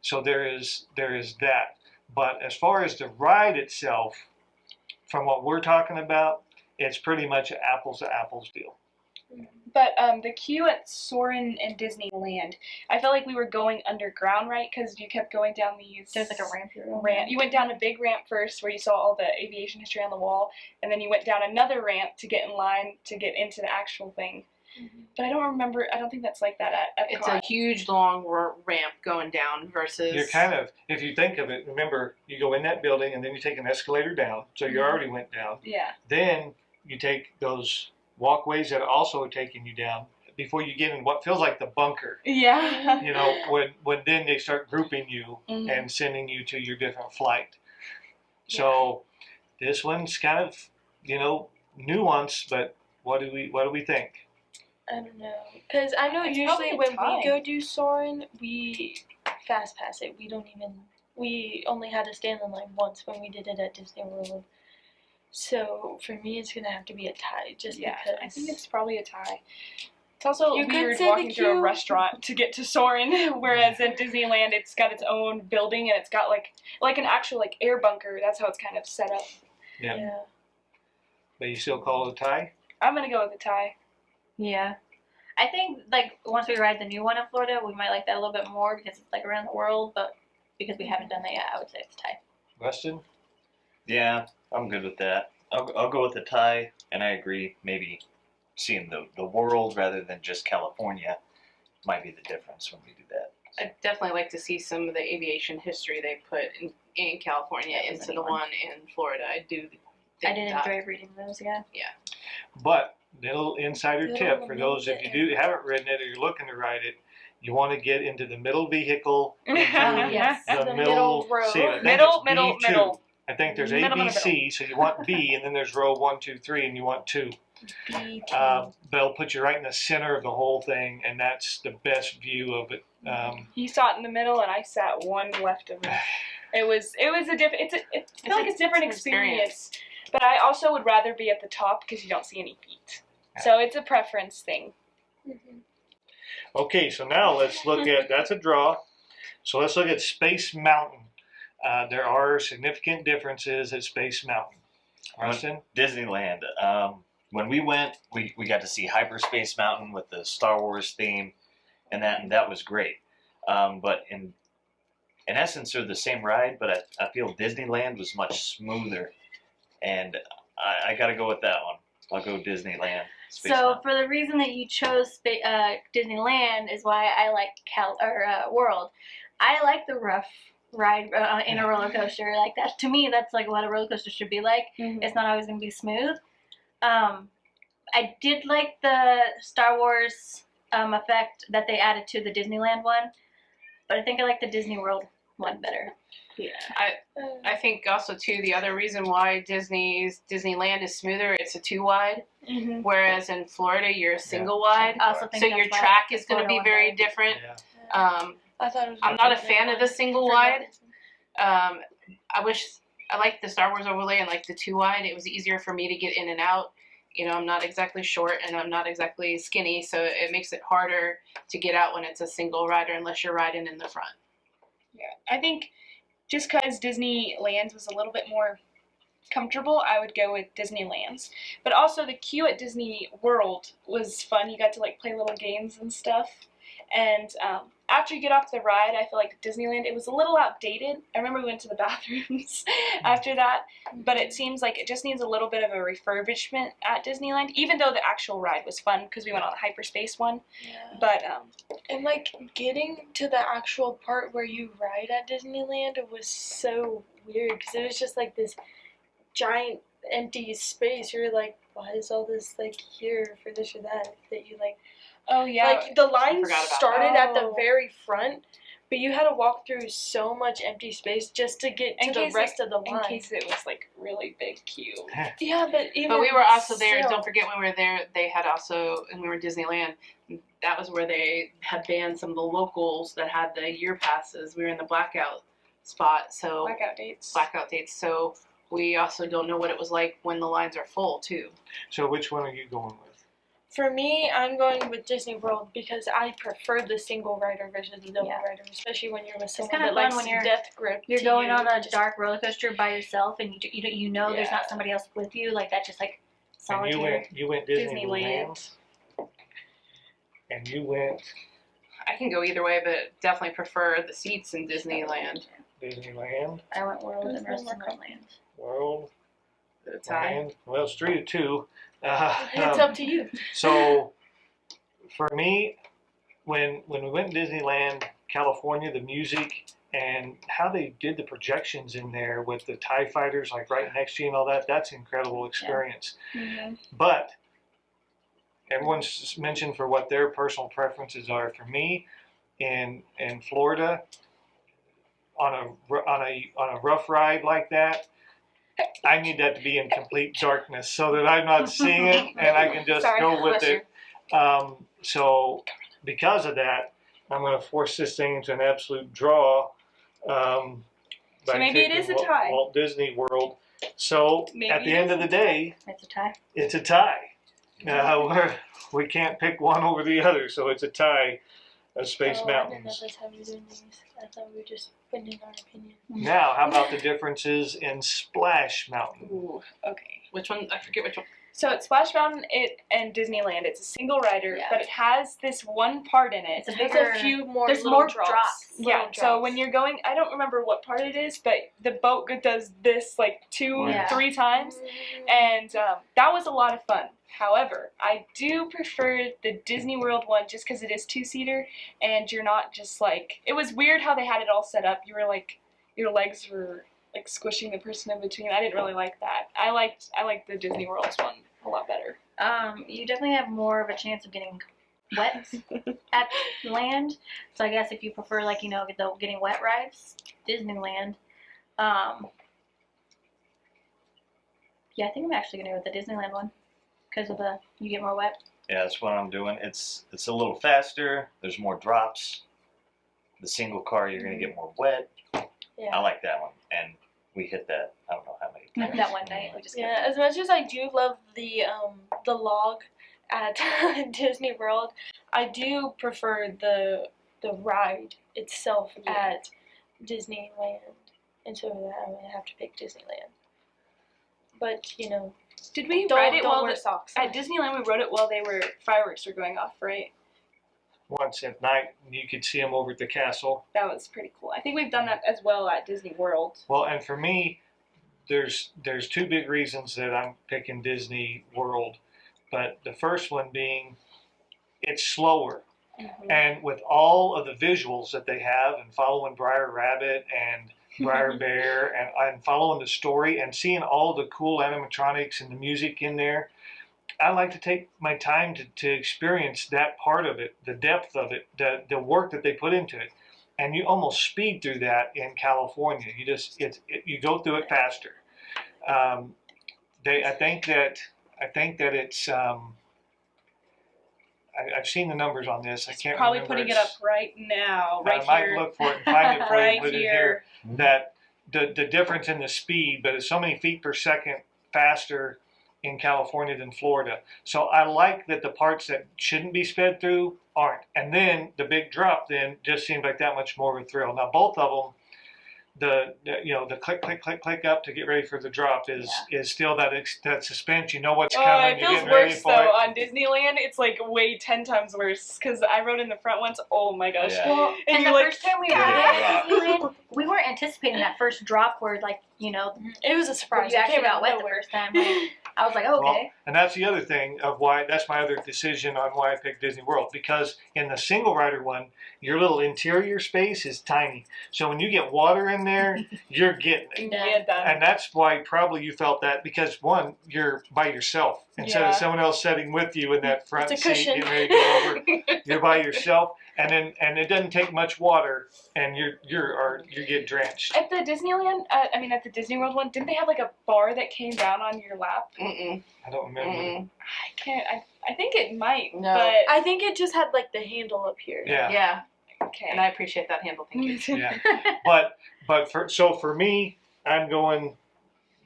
so there is that. But as far as the ride itself, from what we're talking about, it's pretty much an apples to apples deal. But the queue at Soarin' and Disneyland, I felt like we were going underground, right? Because you kept going down these. There's like a ramp here. Ramp. You went down a big ramp first, where you saw all the aviation history on the wall, and then you went down another ramp to get in line to get into the actual thing. But I don't remember. I don't think that's like that at It's a huge, long ramp going down versus. You're kind of, if you think of it, remember, you go in that building and then you take an escalator down, so you already went down. Yeah. Then you take those walkways that are also taking you down before you get in what feels like the bunker. Yeah. You know, when then they start grouping you Mhm. and sending you to your different flight. So this one's kind of, you know, nuanced, but what do we think? I don't know, because I know It's usually probably when time. we go do Soarin', we fast pass it. We only had to stand in line once when we did it at Disney World. So for me, it's gonna have to be a tie, just Yeah. because. I think it's probably a tie. It's also You could weird say the walking through a queue. restaurant to get to Soarin', whereas at Disneyland it's got its own building and it's got like an actual like air bunker. That's how it's kind of set up. Yeah. But you still call it a tie? I'm gonna go with a tie. Yeah. I think like once we ride the new one in Florida, we might like that a little bit more because it's like around the world. But because we haven't done that yet, I would say it's a tie. Rustin? Yeah, I'm good with that. I'll go with a tie, and I agree. Maybe seeing the world rather than just California might be the difference when we do that. I'd definitely like to see some of the aviation history they put in California That was into a the neat one. one in Florida. I do. I did that. enjoy reading those. Yeah. But little insider Little tip for those if you haven't ridden it or you're looking to ride it, you want to get into the middle vehicle, into Yes. the The middle middle row. seat. I think Middle, it's middle, B2. middle. I think there's Middle, A, B, middle, C, so you want B, and then there's row 1, 2, 3, and you want 2. They'll put you right in the center of the whole thing, and that's the best view of it. He sat in the middle and I sat one left of him. It was a different. I feel like it's a different experience. But I also would rather be at the top because you don't see any feet. So it's a preference thing. Okay, so now let's look at, that's a draw. So let's look at Space Mountain. There are significant differences at Space Mountain. Rustin? Disneyland. When we went, we got to see Hyperspace Mountain with the Star Wars theme, and that was great. But in essence, they're the same ride, but I feel Disneyland was much smoother, and I got to go with that one. I'll go Disneyland. Space So Mountain. for the reason that you chose Disneyland is why I like World. I like the rough ride in a roller coaster. Like that, to me, that's like what a roller coaster should be like. It's not always going to be smooth. I did like the Star Wars effect that they added to the Disneyland one, but I think I like the Disney World one better. Yeah. I think also too the other reason why Disneyland is smoother. It's a 2-wide, whereas in Florida you're a single wide. I also think So that's your why track is going to Florida be one very better. different. Yeah. I thought it was. I'm not a fan of the single wide. I like the Star Wars overlay and like the 2-wide. It was easier for me to get in and out. You know, I'm not exactly short and I'm not exactly skinny, so it makes it harder to get out when it's a single rider unless you're riding in the front. Yeah. I think just because Disneyland's was a little bit more comfortable, I would go with Disneyland's. But also the queue at Disney World was fun. You got to like play little games and stuff. And after you get off the ride, I feel like Disneyland, it was a little outdated. I remember we went to the bathrooms after that, but it seems like it just needs a little bit of a refurbishment at Disneyland, even though the actual ride was fun because we went on the hyperspace one. Yeah. But And like getting to the actual part where you ride at Disneyland was so weird because it was just like this giant empty space. You're like, why is all this like here for this or that you like? oh yeah, Like the line forgot about started at the Oh. very front, but you had to walk through so much empty space just to get to In the case rest of the in line. case it was like really big queue. Yeah, but even But we were also there. still. Don't forget when we were there, they had also, and we were in Disneyland. That was where they had banned some of the locals that had the year passes. We were in the blackout spot. So Blackout dates. So we also don't know what it was like when the lines are full too. So which one are you going with? For me, I'm going with Disney World because I prefer the single rider versus the double Yeah. rider, especially when you're with someone kinda that fun likes when you're- death grip. You're to going you. on a Just- dark roller coaster by yourself, and you know there's Yeah. not somebody else with you. Like that's just like And solitary. you went Disneyland. And you went I can go either way, but definitely prefer the seats in Disneyland. Disneyland, I went World and That's Rustin more went Land. World, The tie. Land. Well, it's 3-2. It's up to you. So, for me, when we went to Disneyland, California, the music and how they did the projections in there with the TIE fighters like right next to you and all that, that's an incredible experience. Mm-hmm. But everyone's mentioned for what their personal preferences are. For me, in Florida, on a rough ride like that, I need that to be in complete darkness so that I'm not seeing it and I can just Sorry, go with bless it. So because of that, I'm going to force this thing into an absolute draw. So by maybe it picking is a tie. Walt Disney World. So Maybe at the it end is of the a day, It's a tie. it's a tie. We can't pick one over the other, so it's a tie of Space Oh, I didn't know Mountains. that's how we were doing these. I thought we were just putting in our opinion. Now, how about the differences in Splash Mountain? Ooh, okay. Which one? I forget which one. So at Splash Mountain and Disneyland, it's a single rider, Yeah. but it has this one part in it. It's a There's bigger. a few more There's little more drops. drops. Yeah, Little so drops. when you're going, I don't remember what part it is, but the boat does this like Yeah. 3 times, and that was a lot of fun. However, I do prefer the Disney World one just because it is 2-seater, and you're not just like, it was weird how they had it all set up. You were like, your legs were like squishing the person in between. I didn't really like that. I liked the Disney World's one a lot better. You definitely have more of a chance of getting wet at land. So I guess if you prefer, like, you know, the getting wet rides, Disneyland. Yeah, I think I'm actually gonna go with the Disneyland one because of you get more wet. Yeah, that's what I'm doing. It's a little faster. There's more drops. The single car, you're gonna get more wet. Yeah. I like that one, and we hit that. I don't know how many times. That one night we just kept Yeah, as much as I do love the log at Disney World, I do prefer the ride itself at Disneyland, and so I'm gonna have to pick Disneyland. But you know, Did we don't, ride it don't while wear socks. at Disneyland? We rode it while fireworks were going off, right? Once at night, you could see them over at the castle. That was pretty cool. I think we've done that as well at Disney World. Well, and for me, there's 2 big reasons that I'm picking Disney World. But the first one being, it's slower. And with all of the visuals that they have and following Briar Rabbit and Briar Bear and following the story and seeing all the cool animatronics and the music in there, I like to take my time to experience that part of it, the depth of it, the work that they put into it. And you almost speed through that in California. You just you go through it faster. I think that it's I've seen the numbers on this. I can't Probably remember. putting it up right now, right I might here. look for it and find it for you Right and put it here. here. That the difference in the speed, but it's so many feet per second faster in California than Florida. So I like that the parts that shouldn't be sped through aren't. And then the big drop then just seems like that much more of a thrill. Now both of them, the click click click click up to get ready for the drop is still that suspense. You know what's coming. It You're feels getting ready worse for though it. on Disneyland. It's like way 10 times worse because I rode in the front once. Oh my gosh! Yeah. Well, And and you're the like, first time we rode at Disneyland, we weren't anticipating that first drop where, like, you know, It was a where surprise. you It actually came out got of wet the nowhere. first time. Like, I was like, oh, Well, okay. and that's the other thing of why, that's my other decision on why I picked Disney World. Because in the single rider one, your little interior space is tiny. So when you get water in there, you're getting it. yeah, done. And that's why probably you felt that, because one, you're by yourself. Instead of Yeah. someone else sitting with you in that front It's a seat, cushion. getting ready to go over, you're by yourself. And it doesn't take much water, and you get drenched. At the Disneyland, at the Disney World one, didn't they have like a bar that came down on your lap? Mm-mm. I don't remember. Mm-mm. I can't. I think it might. No. But I think it just had like the handle up here. Yeah. Yeah, okay. and I appreciate that handle. Thank you. Yeah. But But for me, I'm going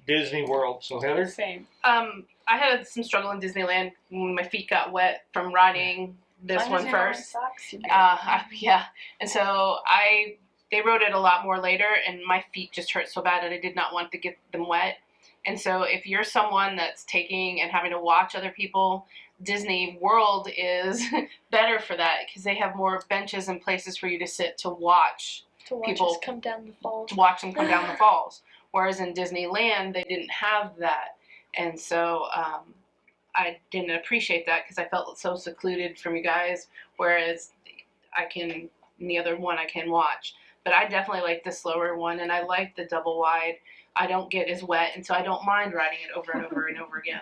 Disney World. So Heather, Same. I had some struggle in Disneyland when my feet got wet from riding this As long as one you're not wearing first. socks, you're good. Yeah, and so they rode it a lot more later, and my feet just hurt so bad that I did not want to get them wet. And so if you're someone that's taking and having to watch other people, Disney World is better for that because they have more benches and places for you to sit to watch us come down the falls. to watch them come down the falls. Whereas in Disneyland, they didn't have that. And so I didn't appreciate that because I felt so secluded from you guys. Whereas in the other one I can watch. But I definitely like the slower one, and I like the double wide. I don't get as wet, and so I don't mind riding it over and over and over again.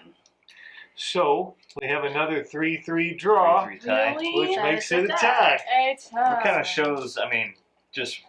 so we have another 3-3 draw, 3-3 tie. which That makes is it a a tie. It's What kind of shows? I mean, just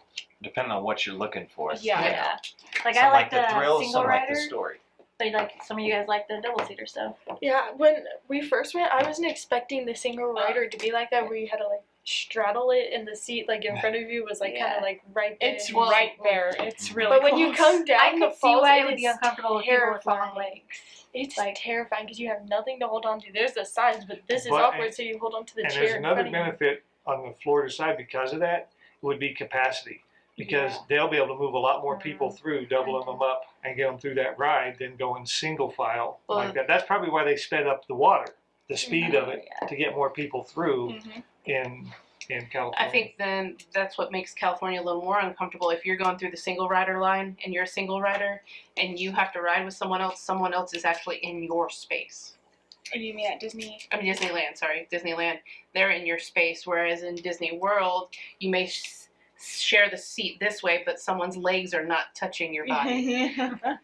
depending on what you're looking for. Yeah. Yeah. Like Some I like the thrill, single some rider. like the story. But like some of you guys like the double seater stuff. Yeah, when we first went, I wasn't expecting the single rider to be like that, where you had to like straddle it, and the seat like in front of you was like kind Yeah. of like right there. It's Well, right there. It's really But when you close. come down I the could see falls, why it it would be is uncomfortable with people with long terrifying. legs. It's Like- terrifying because you have nothing to hold on to. There's the sides, but this is But- awkward, so you hold on to the And chair there's in another front of you. benefit on the Florida side because of that would be capacity. Because they'll be able to move a lot more people through, doubling them up and get them through that ride than going single file Well- like that. That's probably why they sped up the water, the speed of it, Yeah. to get more people through Mhm. in California. I think then that's what makes California a little more uncomfortable. If you're going through the single rider line and you're a single rider and you have to ride with someone else is actually in your space. You mean at Disney? Disneyland. They're in your space, whereas in Disney World, you may share the seat this way, but someone's legs are not touching your body. Yeah.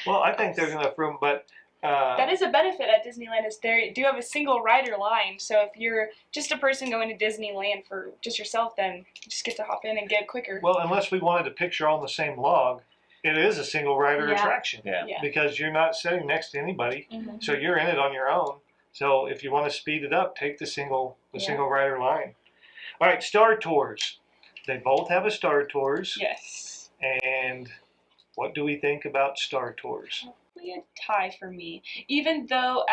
Well, I think there's enough room, but That is a benefit at Disneyland is they do have a single rider line. So if you're just a person going to Disneyland for just yourself, then you just get to hop in and get quicker. well, unless we wanted to picture on the same log, it is a single rider Yeah. attraction Yeah. Yeah. because you're not sitting next to anybody. Mhm. So you're in it on your own. So if you want to speed it up, take the single rider line. All right, Star Tours. They both have a Star Tours. Yes. And what do we think about Star Tours? Probably a tie for me. Even though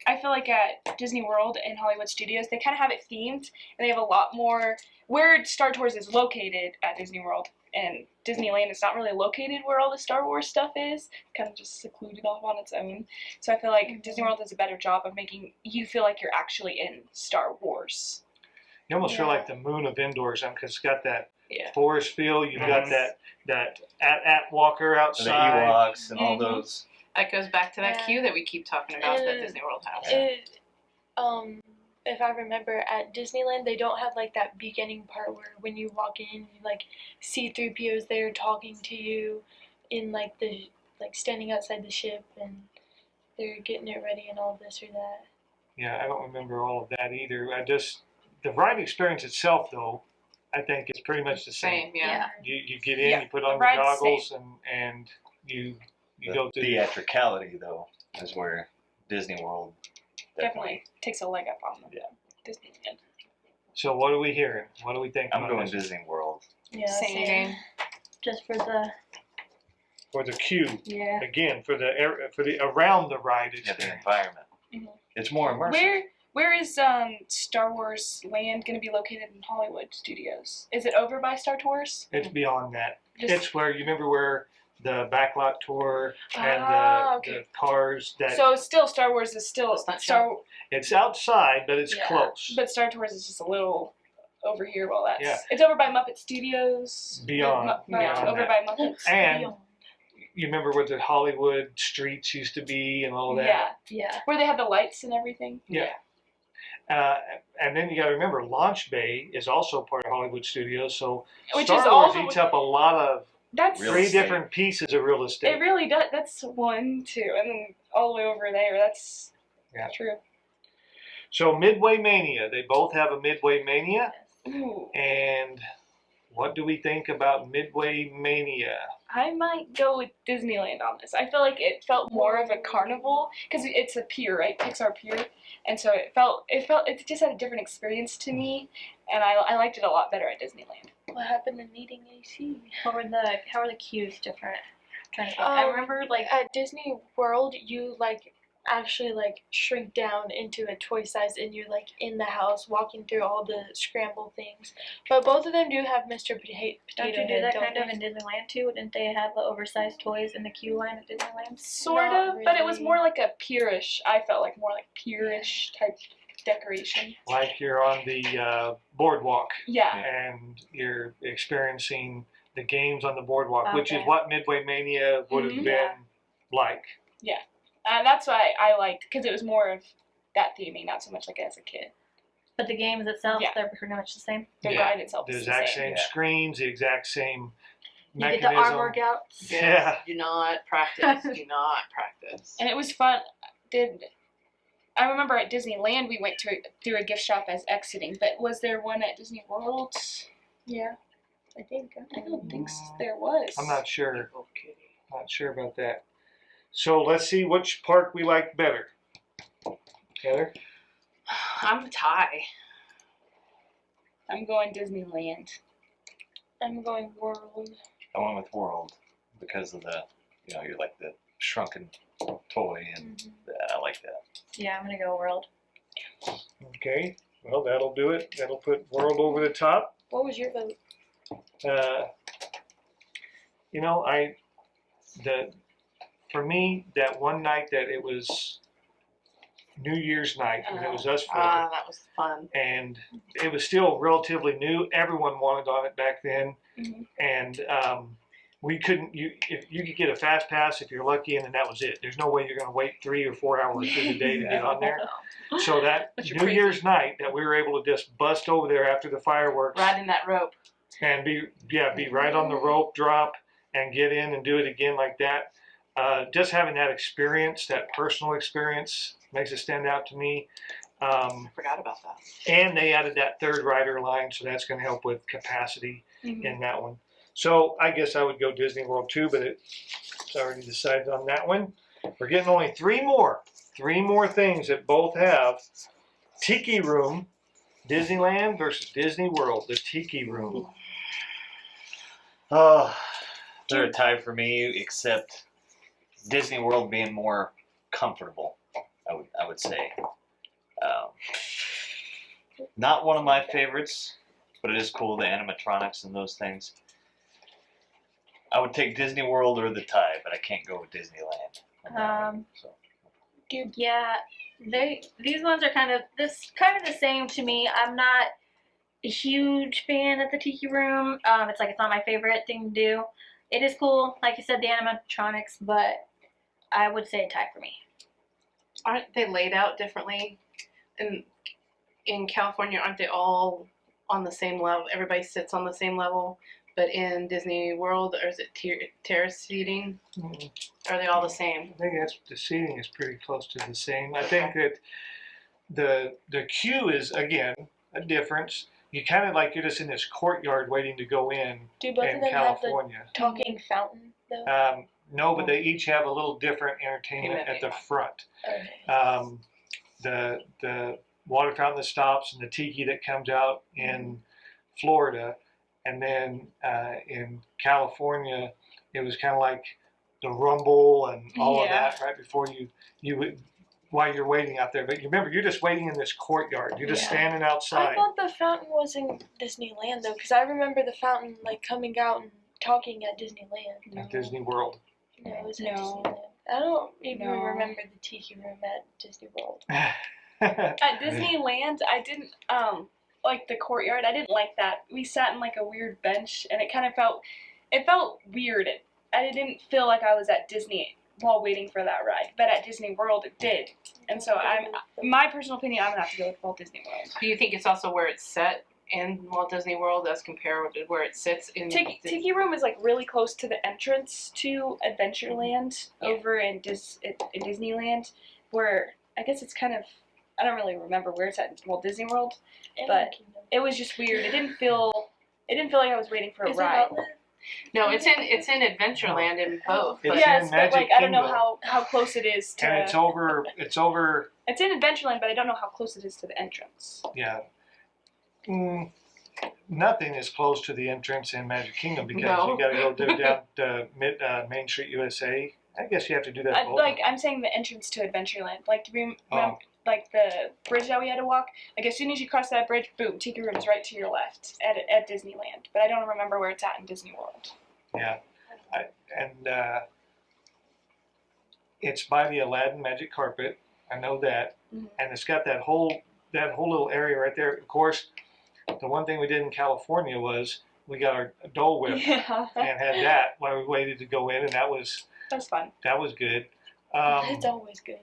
I feel like at Disney World and Hollywood Studios, they kind of have it themed, and they have a lot more where Star Tours is located at Disney World. And Disneyland is not really located where all the Star Wars stuff is, kind of just secluded off on its own. So I feel like Disney World does a better job of making you feel like you're actually in Star Wars. You almost feel Yeah. like the moon of indoors because it's got that Yeah. forest feel. You've got Mhm. that at walker The outside. Ewoks and all Mhm. those. That goes back to that Yeah. queue that we keep talking about that And Disney World has. It, if I remember, at Disneyland they don't have like that beginning part where when you walk in, you like see 3POs there talking to you, in like standing outside the ship and they're getting it ready and all this or that. Yeah, I don't remember all of that either. The ride experience itself, though, I think is pretty much the same. Same, yeah. You get in, Yeah, you put on the your ride's goggles, and you The go through. theatricality, though, is where Disney World Definitely takes a leg up on Yeah. Disneyland. So what are we hearing? What do we think? I'm about going this? Disney World. Yeah, Same. Just for the For the queue again, for the around the ride Yeah, the experience. environment. Mhm. It's more immersive. Where is Star Wars Land going to be located in Hollywood Studios? Is it over by Star Tours? It's beyond that. Just- It's where you remember where the backlot tour and okay. the cars that So still Star Wars is still It's not Star, it's outside, but it's Yeah. close. but Star Tours is just a little over here. Well, that's Yeah. it's over by Muppet Studios. Beyond- Right, beyond over that. by Muppets. And you remember where the Hollywood streets used to be and all that. yeah. Where they have the lights and everything. Yeah. And then you got to remember, Launch Bay is also part of Hollywood Studios, so Which Star is Wars also eats up a lot of That's Real three estate. different pieces of real estate. it. Really does. That's 1, 2, and then all the way over there. That's true. So Midway Mania, they both have a Midway Mania, Ooh. and what do we think about Midway Mania? I might go with Disneyland on this. I feel like it felt more of a carnival because it's a pier, right? Pixar pier, and so it just had a different experience to me, and I liked it a lot better at Disneyland. What happened to needing AC? How are the queues different? I'm trying to think. I remember like At Disney World, you like actually like shrink down into a toy size, and you're like in the house walking through all the scramble things. But both of them do have Mr. Potato don't you do Head, that don't kind of they? in Disneyland too? Didn't they have the oversized toys in the queue line at Disneyland? Sort Not of, but it was really. more like a purish. I felt like more like purish type decoration. Like you're on the boardwalk Yeah. and you're experiencing the games on the boardwalk, which is Okay. what Midway Mania would have Mhm. been like. That's why I liked, because it was more of that theming, not so much like as a kid. But the games itself, Yeah. they're pretty much the same. The Yeah. ride itself The is exact the same. same screens, the exact same You get mechanism. the arm workouts. Yeah. Do not practice. Do not practice. And it was fun. I remember at Disneyland we went through a gift shop as exiting, but was there one at Disney World? Yeah, I think. I don't think there was. I'm not sure. Okay. Not sure about that. So let's see which park we like better. Heather? I'm a tie. I'm going Disneyland. I'm going World. I went with World because of the, you're like the shrunken toy, and I like that. Yeah, I'm gonna go World. Okay. Well, that'll do it. That'll put World over the top. What was your vote? For me, that one night that it was New Year's night, and it was us four, That was fun. and it was still relatively new. Everyone wanted on it back then, Mhm. and we couldn't. You could get a fast pass if you're lucky, and then that was it. There's no way you're going to wait 3 or 4 hours through the day to get on there. So that But you're New crazy. Year's night that we were able to just bust over there after the fireworks Riding that rope. and be right on the rope drop and get in and do it again like that. Just having that experience, that personal experience, makes it stand out to me. I forgot about that. And they added that third rider line, so that's going to help with capacity Mhm. in that one. So I guess I would go Disney World too, but it's already decided on that one. We're getting only three more things that both have Tiki Room, Disneyland versus Disney World. The Tiki Room. Oh, they're a tie for me, except Disney World being more comfortable. I would say. Not one of my favorites, but it is cool, the animatronics and those things. I would take Disney World or the tie, but I can't go with Disneyland. on that one, so. Yeah, these ones are kind of the same to me. I'm not a huge fan of the Tiki Room. It's not my favorite thing to do. It is cool, like you said, the animatronics, but I would say a tie for me. Aren't they laid out differently? In California, aren't they all on the same level? Everybody sits on the same level. But in Disney World, or is it terrace seating? Are they all the same? I think the seating is pretty close to the same. I think that the queue is, again, a difference. You kind of you're just in this courtyard waiting to go in Do both of them have the California. talking fountain though? No, but they each have a little different entertainment at the front. Okay. The water fountain that stops and the tiki that comes out in Florida. And then in California, it was kind of like the rumble and all of that right before you would, while you're waiting out there. But you remember, you're just waiting in this courtyard. You're just standing I outside. thought the fountain was in Disneyland though, because I remember the fountain coming out and talking at Disneyland. At Disney World. No, it was at No. Disneyland. I don't even No. remember the Tiki Room at Disney World. At Disneyland, I didn't like the courtyard. I didn't like that. We sat in a weird bench, and it kind of felt weird. I didn't feel like I was at Disney while waiting for that ride. But at Disney World, it did. And so my personal opinion, I'm gonna have to go with Walt Disney World. Do you think it's also where it's set in Walt Disney World as compared to where it sits in Tiki Room is really close to the entrance to Adventureland over in Disneyland, where I guess it's kind of, I don't really remember where it's at Walt Disney World. But it was just weird. It didn't feel like I was waiting for a Is it ride. out there? No, it's in Adventureland in both. It's But Yes, in but Magic I don't know Kingdom. how close it is to. And it's over, It's in Adventureland, but I don't know how close it is to the entrance. yeah. nothing is close to the entrance in Magic Kingdom because No. you got to go down to Main Street USA. I guess you have to do that. Both Like I'm saying the entrance to Adventureland. Like do you remember like the bridge that we had to walk? Like as soon as you cross that bridge, boom, Tiki Room is right to your left at Disneyland. But I don't remember where it's at in Disney World. Yeah, it's by the Aladdin Magic Carpet. I know that, Mhm. and it's got that whole little area right there. Of course, the one thing we did in California was we got our Dole Whip Yeah, and had that while we waited to go in, and that was fun. good. It's always good.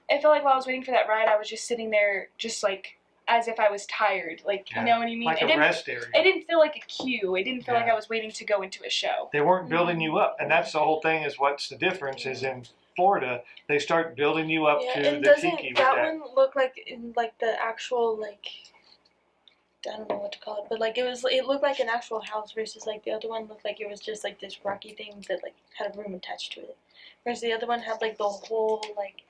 It felt like while I was waiting for that ride, I was just sitting there, just like as if I was tired. Like you know what I mean? like it a didn't. rest area. It didn't feel like a queue. It didn't feel like Yeah. I was waiting to go into a show. They weren't building you up, and that's the whole thing. Is what's the difference? Is in Florida they start building you up Yeah, to and the doesn't tiki with that that. one look like in like the actual like I don't know what to call it, but like it looked like an actual house versus like the other one looked like it was just like this rocky thing that like had a room attached to it. Whereas the other one had like the whole like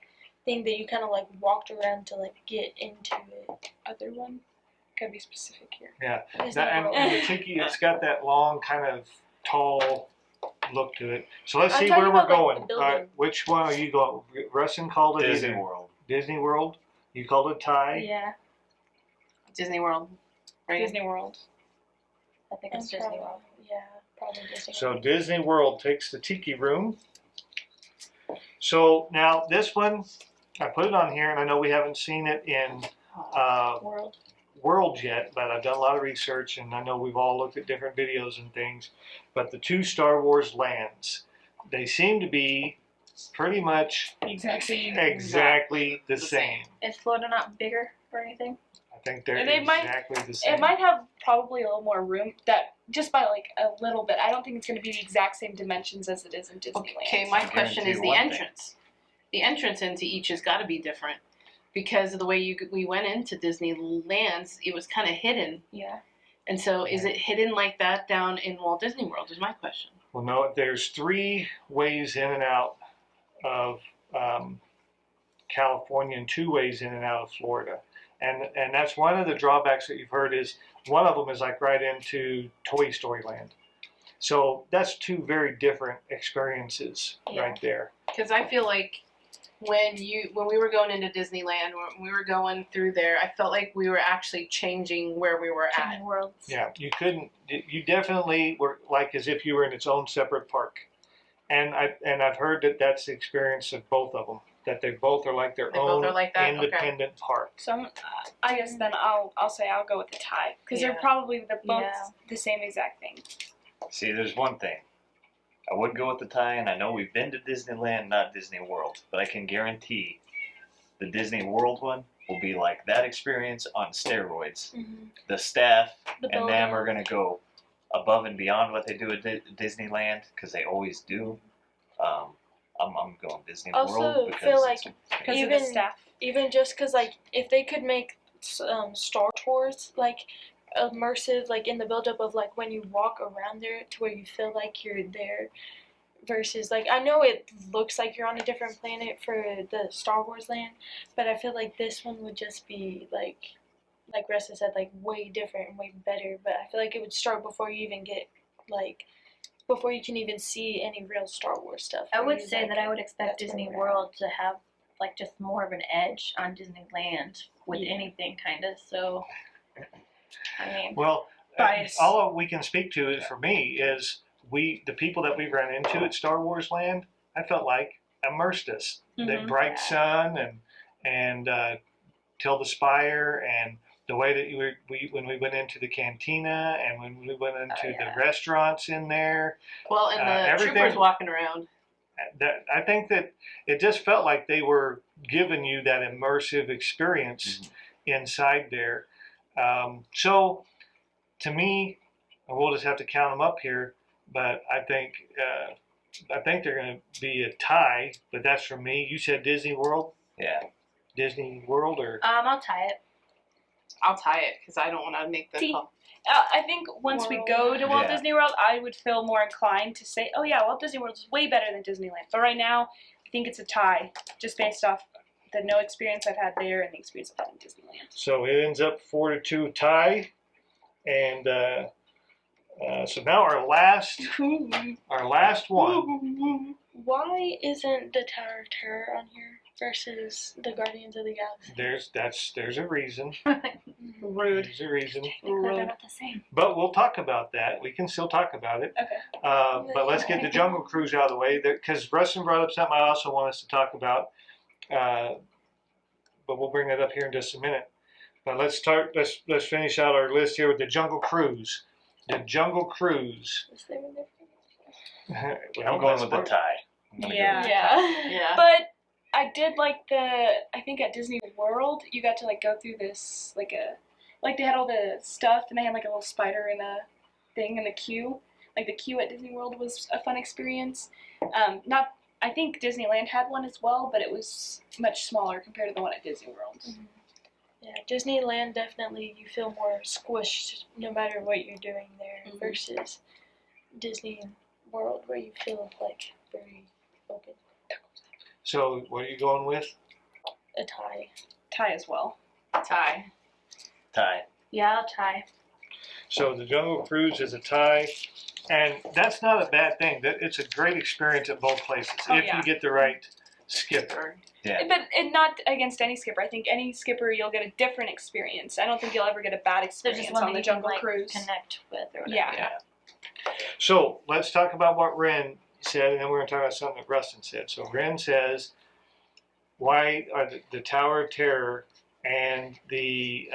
thing that you kind of like walked around to like get into it. Other one, gotta be specific here. Yeah, Disney and World. the tiki, it's got that long kind of tall look to it. So let's I'm see talking where we're about, like, going. the All right, building. which one are you going? Rustin called it Disney either World. Disney World. You called it Thai. Yeah, Disney World. Right? Disney World. I think it's Disney World. Yeah, probably Disney So World. Disney World takes the tiki room. So now this one, I put it on here, and I know we haven't seen it in World. World yet, but I've done a lot of research, and I know we've all looked at different videos and things. But the two Star Wars lands, they seem to be pretty much The exact same. exactly the same. Is Florida not bigger or anything? I think they're And they might- exactly the same. It might have probably a little more room, that just by like a little bit. I don't think it's going to be the exact same dimensions as it is in Disneyland. Okay, my I question guarantee is you the one thing. entrance. The entrance into each has got to be different because of the way we went into Disneyland's. It was kind of hidden, Yeah. and so is it hidden like that down in Walt Disney World? Is my question. Well, no, there's 3 ways in and out of California and 2 ways in and out of Florida. And that's one of the drawbacks that you've heard is one of them is like right into Toy Story Land. So that's 2 very different experiences right there. Because I feel like when we were going into Disneyland, when we were going through there, I felt like we were actually changing where we were at. Disney World. Yeah, you definitely were like as if you were in its own separate park. And I've heard that that's the experience of both of them, that they both are like their They both own are like that? Okay. independent park. So I guess then I'll say I'll go with the tie because Yeah. they're probably both Yeah. the same exact thing. See, there's one thing. I would go with the tie, and I know we've been to Disneyland, not Disney World, but I can guarantee the Disney World one will be like that experience on steroids. Mm-hmm. The staff The and them are building. going to go above and beyond what they do at Disneyland because they always do. I'm going Disney Also, World because feel like Because of Even- the staff. even just because like if they could make Star Tours like immersive like in the buildup of like when you walk around there to where you feel like you're there versus like I know it looks like you're on a different planet for the Star Wars land, but I feel like this one would just be like Rustin said, like way different and way better. But I feel like it would start before you even get like before you can even see any real Star Wars stuff. I where would you're say like, that I would expect that's where Disney we're at. World to have like just more of an edge on Disneyland with Yeah. anything kind of. So, I mean, Well, Bias. all we can speak to is for me is the people that we ran into at Star Wars Land, I felt like immersed us. The Mhm. bright sun and Till the Spire and the way that when we went into the cantina and when we went into yeah. the restaurants in there, Well, and the everything- troopers walking around. that I think that it just felt like they were giving you that immersive experience inside there. So to me, and we'll just have to count them up here, but I think they're going to be a tie. But that's for me. You said Disney World, yeah. Disney World, or I'll tie it. I'll tie it because I don't want to make the See, call. I think once we go to Walt Yeah. Disney World, I would feel more inclined to say, oh yeah, Walt Disney World is way better than Disneyland. But right now, I think it's a tie, just based off the no experience I've had there and the experience I've had in Disneyland. so it ends up 4-2 tie. And so now our last one. Why isn't the Tower of Terror on here versus the Guardians of the Galaxy? There's a reason. Rude. There's a reason. Because they're not the same. But we'll talk about that. We can still talk about it. Okay. But let's get the Jungle Cruise out of the way, because Rustin brought up something I also want us to talk about. But we'll bring that up here in just a minute. But let's finish out our list here with the Jungle Cruise. The Jungle Cruise. Is there a difference? I'm going with the tie. I'm gonna go Yeah. with- Yeah. Yeah. But I did like I think at Disney World, you got to like go through this like they had all the stuff and they had like a little spider and a thing in the queue. Like the queue at Disney World was a fun experience. I think Disneyland had one as well, but it was much smaller compared to the one at Disney World. Yeah, Disneyland definitely you feel more squished no matter what you're doing there versus Disney World where you feel like very open. So what are you going with? A tie. Tie as well. Tie. Tie. Yeah, I'll tie. So the Jungle Cruise is a tie, and that's not a bad thing. It's a great experience at both places Oh, if yeah. you get the right skipper. Yeah. But not against any skipper. I think any skipper you'll get a different experience. I don't think you'll ever get a bad There's experience just one on that the you can Jungle like Cruise. connect with or whatever. Yeah. So let's talk about what Ren said, and then we're going to talk about something that Rustin said. So Ren says, why are the Tower of Terror and the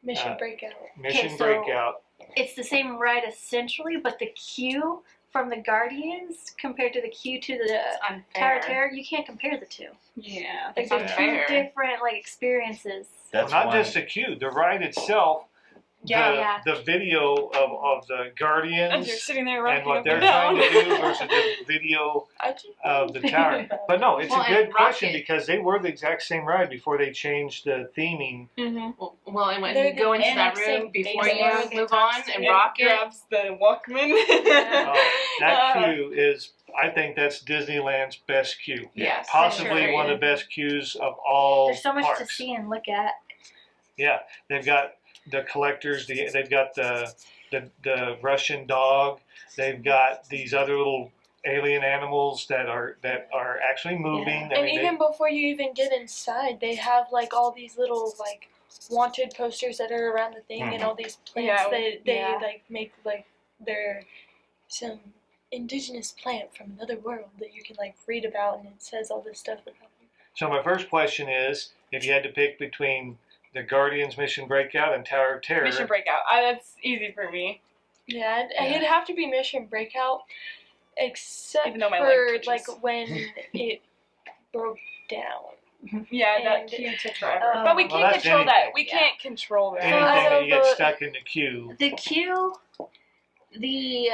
Mission Breakout. Mission Okay, so- Breakout? It's the same ride essentially, but the queue from the Guardians compared to the queue to the Unfair. Tower of Terror, you can't compare the two. Yeah. Like they're unfair. two different like experiences. That's Well, not why- just the queue, the ride itself. Yeah. The video of the And Guardians you're sitting there and rocking what up they're and down. trying to do versus the video of the tower. But no, it's Well, a good and question Rocket. because they were the exact same ride before they changed the theming. Mm-hmm. Well, and when They're you go the into that exact room same before base. you Yeah. move on and It rock it. grabs the Walkman. That queue is, I think that's Disneyland's best queue. Yes. Possibly sure. one of the best queues of all There's so much parks. to see and look at. Yeah, they've got the collectors. They've got the Russian dog. They've got these other little alien animals that are actually moving. I And mean, even before you even get inside, they have like all these little like wanted posters that are around the thing and all these plants Yeah. that they Yeah. like make like they're some indigenous plant from another world that you can like read about and it says all this stuff about it. So my first question is, if you had to pick between the Guardians Mission Breakout and Tower of Terror, Mission Breakout. That's easy for me. Yeah, Yeah. it'd have to be Mission Breakout, except Even though my for leg like twitches. when it broke down. Yeah, that And- queue took forever. Oh. But we Well, can't that's control that. anything. We Yeah. can't control that. anything I that you get know, stuck in the queue. The queue, the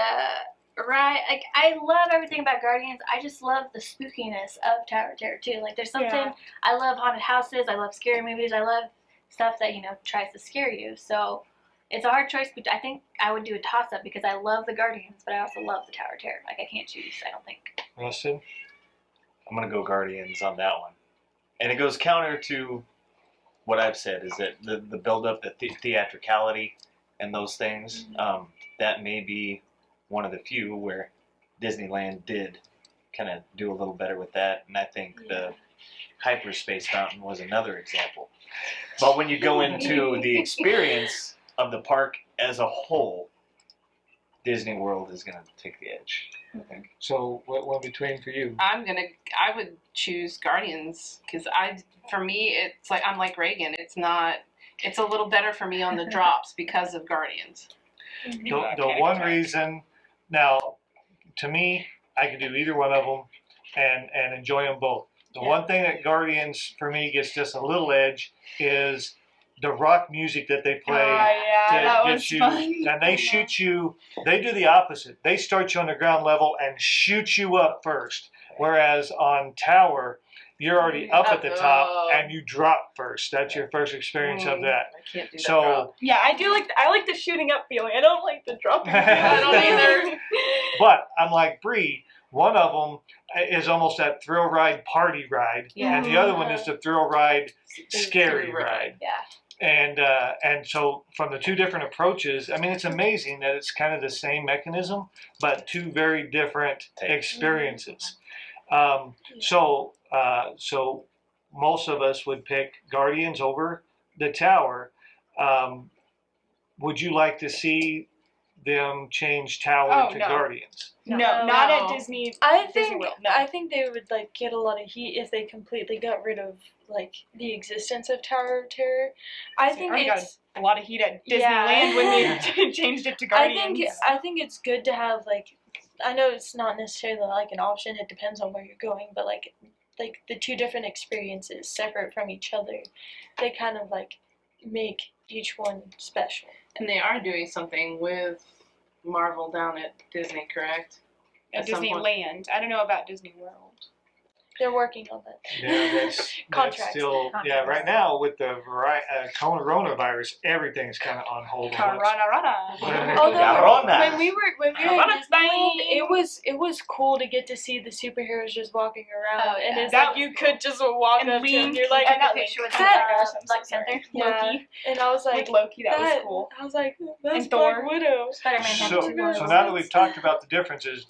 ride, like I love everything about Guardians. I just love the spookiness of Tower of Terror too. Like there's something Yeah. I love haunted houses. I love scary movies. I love stuff that tries to scare you. So it's a hard choice, but I think I would do a toss up because I love the Guardians, but I also love the Tower of Terror. Like I can't choose. I don't think. Rustin? I'm gonna go Guardians on that one, and it goes counter to what I've said. Is that the build up, the theatricality, and those things. That may be one of the few where Disneyland did kind of do a little better with that, and I think the Hyperspace Mountain was another example. But when you go into the experience of the park as a whole, Disney World is gonna take the edge, I think. So what one between for you? I would choose Guardians because for me, it's like I'm like Reagan. It's a little better for me on the drops because of Guardians. The one reason, now, to me, I could do either one of them and enjoy them both. The one thing that Guardians, for me, gets just a little edge is the rock music that they play. yeah, to that get was you, fun. and they shoot you. They do the opposite. They start you on the ground level and shoot you up first. Whereas on Tower, you're already up at the top and you drop first. That's your first experience of that. I can't do that. So, drop. Yeah, I like the shooting up feeling. I don't like the dropping feeling. I don't either. but unlike Bree, one of them is almost that thrill ride party ride, Yeah. and the other one is the thrill ride scary Scary ride. ride. Yeah. And so from the two different approaches, I mean, it's amazing that it's kind of the same mechanism, but two very different experiences. So most of us would pick Guardians over the Tower. Would you like to see them change Tower Oh, to no. Guardians? No, No. not at Disney. I Disney think World, no. I think they would like get a lot of heat if they completely got rid of like the existence of Tower of Terror. I think already got it's a lot of heat at Disneyland Yeah. when they changed it to Guardians. I think it's good to have like, I know it's not necessarily like an option, it depends on where you're going, but like the two different experiences separate from each other, they kind of like make each one special. And they are doing something with Marvel down at Disney, correct? At some point. Disneyland. I don't know about Disney World. They're working on that. Yeah, that's Contracts. still, yeah, right now with the coronavirus, everything's kind of on hold. Although when we were at Corona Disneyland, it was cool to get to see the superheroes just walking around, Oh, and yeah. it's That like you was could just walk And up to them. Link, You're like, and That Link. picture with That- Black Panther. yeah. Loki. And I was like, With Loki, that was cool. I was like, that's And Black Thor. Widow. Spider-Man had So, two worlds. so now that we've talked about the differences,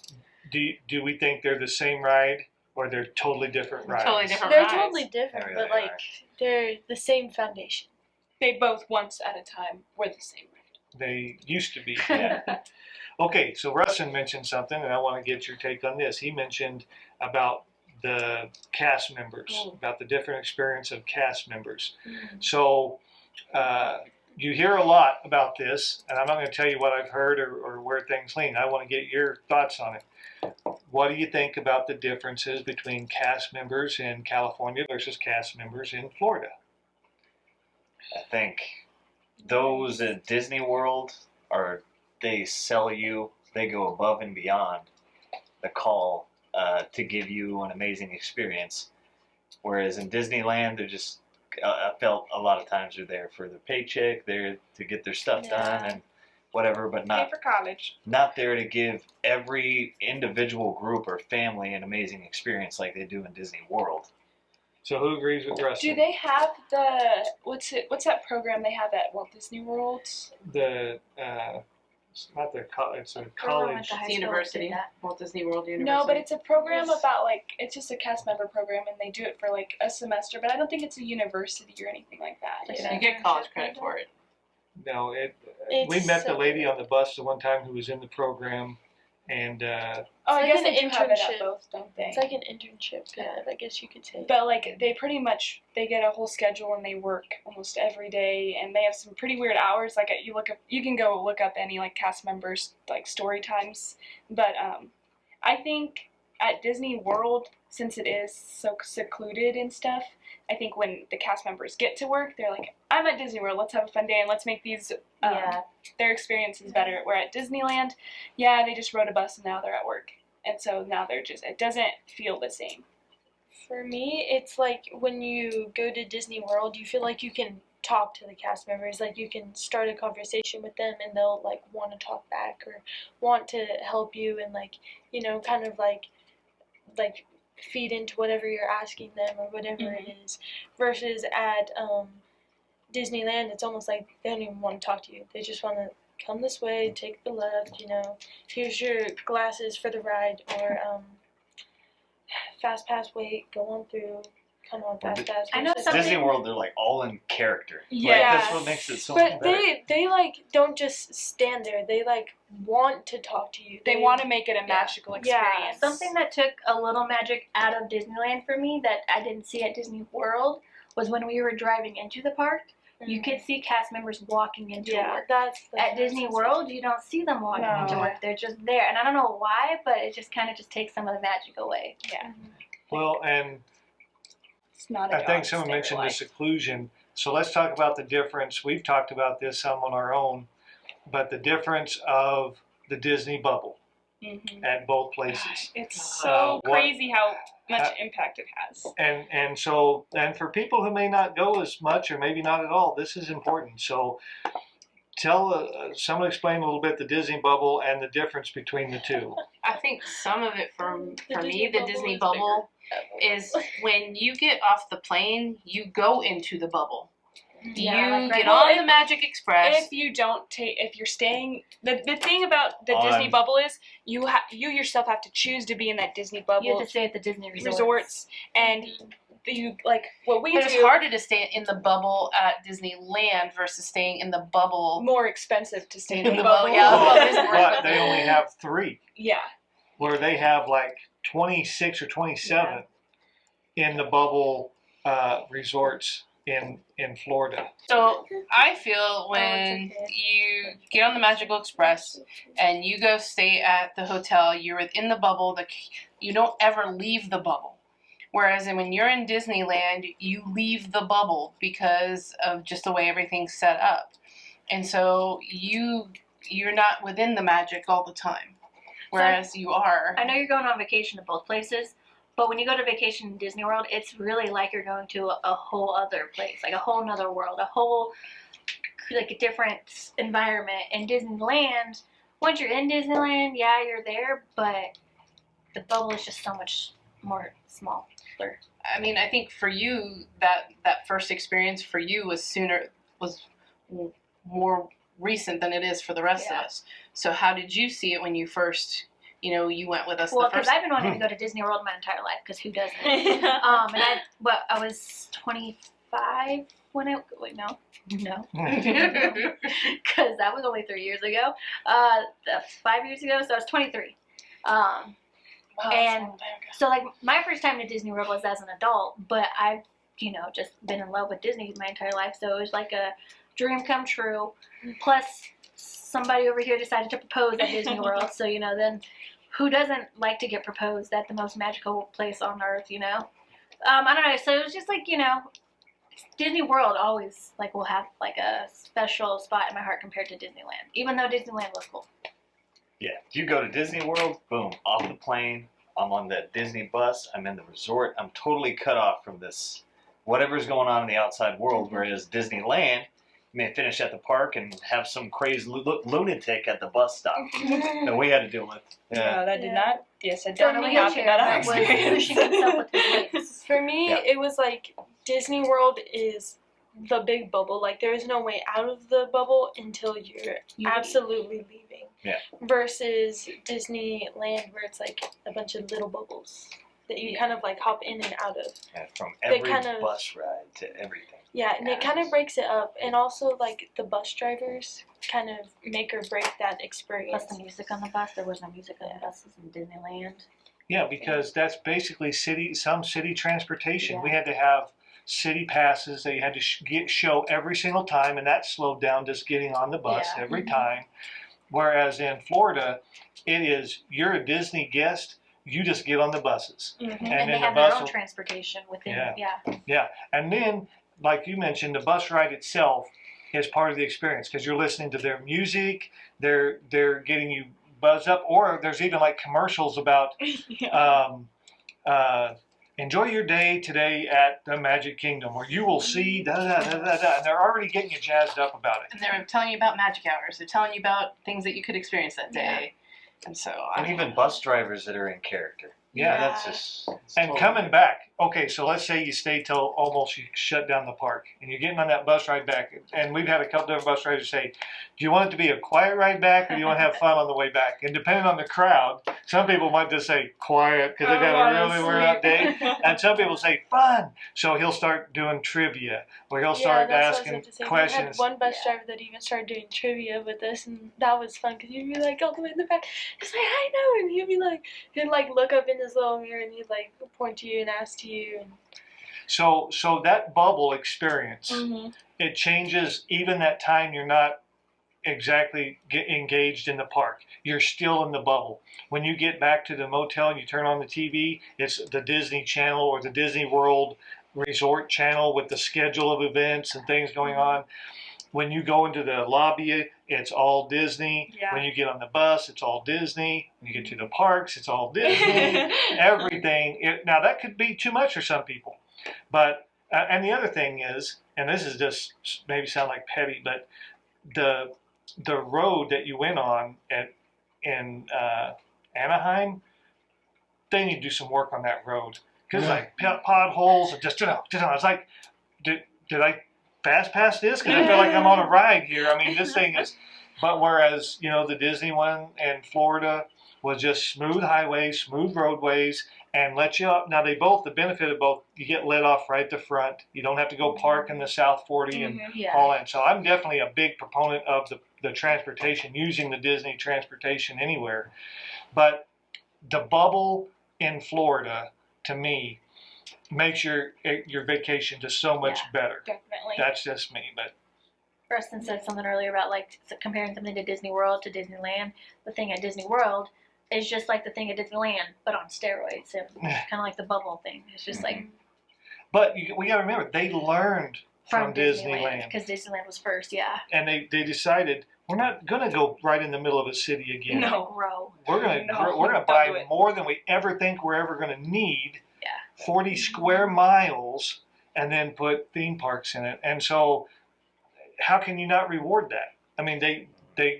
do we think they're the same ride or they're totally different rides? Totally different They're rides. totally different, They but really like are. they're the same foundation. They both once at a time were the same ride. They used to be. Yeah. Okay, so Rustin mentioned something, and I want to get your take on this. He mentioned about the cast members, about the different experience of cast members. So you hear a lot about this, and I'm not going to tell you what I've heard or where things lean. I want to get your thoughts on it. What do you think about the differences between cast members in California versus cast members in Florida? I think those at Disney World they sell you, they go above and beyond the call to give you an amazing experience. Whereas in Disneyland, they're just, I felt a lot of times they're there for their paycheck, they're to get their stuff done and whatever, but Pay not for college. there to give every individual group or family an amazing experience like they do in Disney World. So who agrees with Rustin? Do they have the what's that program they have at Walt Disney World? The it's not their it's a college. It's university. Walt Disney World University. No, but it's a program about like it's just a cast member program and they do it for like a semester, but I don't think it's a university or anything like that. You get college credit for it. No, It's we met the lady separate. on the bus the one time who was in the program, and Oh, I It's guess like an they do have it internship. at both, don't they? It's like an internship, kind of, I guess you could say. But like they pretty much they get a whole schedule and they work almost every day and they have some pretty weird hours. Like you can go look up any like cast members like story times. But I think at Disney World, since it is so secluded and stuff, I think when the cast members get to work, they're like, I'm at Disney World, let's have a fun day and let's make these their experiences better. Where at Disneyland, yeah, they just rode a bus and now they're at work. And so now it doesn't feel the same. For me, it's like when you go to Disney World, you feel like you can talk to the cast members, like you can start a conversation with them and they'll like want to talk back or want to help you and like, you know, kind of like feed into whatever you're asking them or whatever it is. Versus at Disneyland, it's almost like they don't even want to talk to you. They just want to come this way, take the left, you know, here's your glasses for the ride, or fast pass, wait, go on through, come on, fast pass. I know versus- something- Disney World, they're like all in character. Yeah. Like, that's what makes it so much But better. they like don't just stand there. They like want to talk to you. They want to make it a magical Yeah. experience. Something that took a little magic out of Disneyland for me that I didn't see at Disney World was when we were driving into the park. You could see cast members walking into work. that's At Disney World, you don't see them walking into No. work. They're just there, and I don't know why, but it just kind of just takes some of the magic away. Yeah. Well, and It's not a I job, think it's someone their mentioned the life. seclusion. So let's talk about the difference. We've talked about this some on our own, but the difference of the Disney bubble Mhm. at both places. It's so what- crazy how much impact it has. And so for people who may not go as much or maybe not at all, this is important. So tell someone explain a little bit the Disney bubble and the difference between the two. I think some of it for Disney me, the bubble Disney is bubble is when you get off the plane, you go into the bubble. Yeah, you like right get now, on the Magic Express. If you don't take, if you're staying, the thing about the Oh, Disney I'm- bubble is you yourself have to choose to be in that Disney You bubble have to stay at the Disney resorts, and you like what we But it's do. harder to stay in the bubble at Disneyland versus staying in the bubble. More expensive to stay in In the the bubble, bubble. yeah. But, Well, there's more but expensive. they only have 3, Yeah. where they have like 26 or 27 in the bubble resorts in Florida. So I feel when okay. you get on the Magical Express and you go stay at the hotel, you're within the bubble. You don't ever leave the bubble. Whereas when you're in Disneyland, you leave the bubble because of just the way everything's set up, and so you're not within the magic all the time. Whereas you are. I know you're going on vacation to both places, but when you go to vacation in Disney World, it's really like you're going to a whole other place, like a whole nother world, a whole, like a different environment. In Disneyland, once you're in Disneyland, yeah, you're there, but the bubble is just so much more smaller. I mean, I think for you, that first experience for you was more recent than it is for the rest of us. So how did you see it when you first, you went with us Well, the because first? I've been wanting to go to Disney World my entire life, because who doesn't? And I was 25 when I, wait, no, because that was only 3 years ago, 5 years ago, so I was 23. Wow, and that's a long time ago. So, like, my first time to Disney World was as an adult, but I've, just been in love with Disney my entire life, so it was like a dream come true. Plus, somebody over here decided to propose at Disney World, so, then who doesn't like to get proposed at the most magical place on earth, I don't know, so it was just like, Disney World always, like, will have, like, a special spot in my heart compared to Disneyland, even though Disneyland was cool. Yeah, if you go to Disney World, boom, off the plane, I'm on the Disney bus, I'm in the resort, I'm totally cut off from this, whatever's going on in the outside world, whereas Disneyland, you may finish at the park and have some crazy lunatic at the bus stop that we had to deal with. Yeah. No, that did Yeah. not. Yes, it For definitely me, happened at our was experience. pushing himself with his legs. For me, Yeah. it was like Disney World is the big bubble. Like, there is no way out of the bubble until you're You absolutely leaving. Yeah. Versus Disneyland, where it's like a bunch of little bubbles that you kind of like hop in and out of. And from They every kind of- bus ride to everything. Yeah, and it kind of breaks it up. And also, like, the bus drivers kind of make or break that experience. Plus the music on the bus. There was no music on the buses in Disneyland. Yeah, because that's basically some city transportation. Yeah. We had to have city passes that you had to show every single time, and that slowed down just getting on the bus Yeah. every time. Whereas in Florida, it is, you're a Disney guest, you just get on the buses. Mhm. And then they the have bus their own will- transportation within. Yeah. Yeah. And then, like you mentioned, the bus ride itself is part of the experience because you're listening to their music, they're getting you buzzed up, or there's even like commercials about enjoy your day today at the Magic Kingdom, where you will see da da da da da, and they're already getting you jazzed up about it. And they're telling you about magic hours. They're telling you about things that you could experience that day. And so And even bus drivers that are in character. Yeah. That's just. it's And totally coming back, okay, so let's say you stay till almost you shut down the park, and you're getting on that bus ride back, and we've had a couple different bus riders say, do you want it to be a quiet ride back, or do you want to have fun on the way back? And depending on the crowd, some people might just say quiet because they've had a really weird out day, and some people say fun. So he'll start doing trivia, or he'll start that's what I asking was about to say. questions. We had one bus driver that even started doing trivia with us, and that was fun because you'd be like all the way in the back, he's like, I know, and he'd like look up in his little mirror and he'd like point to you and ask to you. And So that bubble experience, Mm-hmm. it changes even that time you're not exactly engaged in the park. You're still in the bubble. When you get back to the motel and you turn on the TV, it's the Disney Channel or the Disney World Resort Channel with the schedule of events and things going on. When you go into the lobby, it's all Disney. Yeah. When you get on the bus, it's all Disney. When you get to the parks, it's all Disney. Everything. Now, that could be too much for some people. But, and the other thing is, and this is just maybe sound like petty, but the road that you went on in Anaheim, they need to do some work on that road. Because like potholes and just, it's like, did I fast past this because I feel like I'm on a ride here. I mean, this thing is, but whereas, you know, the Disney one in Florida was just smooth highways, smooth roadways, and let you up. Now, the benefit of both, you get let off right at the front. You don't have to go park in the South 40 and Yeah. all that. So I'm definitely a big proponent of the transportation, using the Disney transportation anywhere. But the bubble in Florida, to me, makes your vacation just so much better. Definitely. That's just me, but Rustin said something earlier about like comparing something to Disney World to Disneyland. The thing at Disney World is just like the thing at Disneyland, but on steroids. And kind of like the bubble thing. It's just like but we got to remember, they learned from Disneyland, because Disneyland was first. Yeah. and they decided we're not going to go right in the middle of a city again. No. Grow. We're going to No, we're going to don't buy do it. more than we ever think we're ever going to need. Yeah. 40 square miles, and then put theme parks in it. And so, how can you not reward that? I mean, they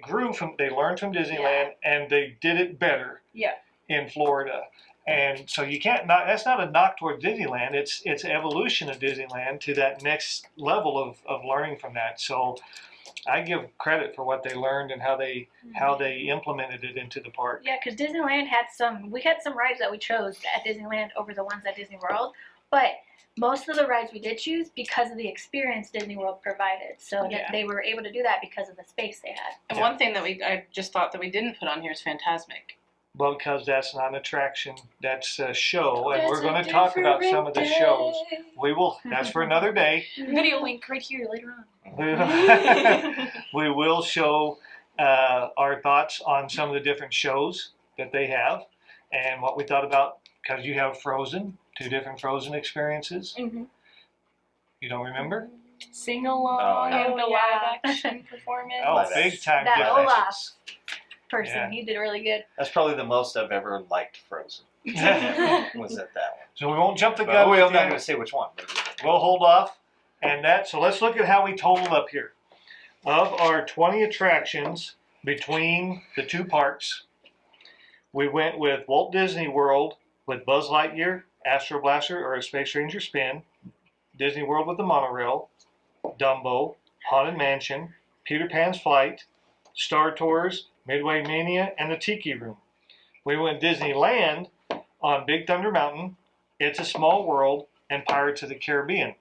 learned from Disneyland, and they did it better. Yeah. In Florida. And so you can't not. That's not a knock toward Disneyland. It's evolution of Disneyland to that next level of learning from that. So I give credit for what they learned and how they implemented it into the park. Yeah, because Disneyland had we had some rides that we chose at Disneyland over the ones at Disney World, but most of the rides we did choose because of the experience Disney World provided. So Yeah. they were able to do that because of the space they had. And Yeah. one thing that I just thought that we didn't put on here is Fantasmic. Well, because that's not an attraction, that's a show, and It's we're a going to talk about some of the different shows. day. We will. That's for another day. Video link right here later on. We will show our thoughts on some of the different shows that they have and what we thought about, because you have Frozen, 2 different Frozen experiences. Mhm. You don't remember? Sing along Oh, yeah. and the Oh, yeah. live action performance. Oh, Live big time That difference. Olaf person, Yeah. he did really good. That's probably the most I've ever liked Frozen. Was at that one. So we won't jump the But gun. I'm with not you. going to say which one. But We'll hold off. So let's look at how we totaled up here. Of our 20 attractions between the 2 parks, we went with Walt Disney World with Buzz Lightyear, Astro Blaster, or a Space Ranger spin, Disney World with the monorail, Dumbo, Haunted Mansion, Peter Pan's Flight, Star Tours, Midway Mania, and the Tiki Room. We went Disneyland on Big Thunder Mountain, It's a Small World, and Pirates of the Caribbean.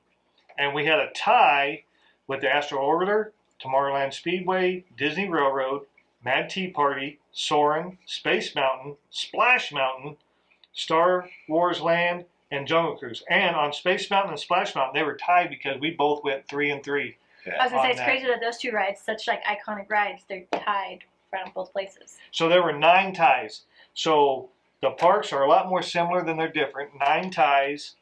And we had a tie with the Astro Orbiter, Tomorrowland Speedway, Disney Railroad, Mad Tea Party, Soarin', Space Mountain, Splash Mountain, Star Wars Land, and Jungle Cruise. And on Space Mountain and Splash Mountain, they were tied because we both went 3 and 3. I was gonna say on it's that. crazy that those 2 rides, such like iconic rides, they're tied from both places. So there were 9 ties. So the parks are a lot more similar than they're different. 9 ties,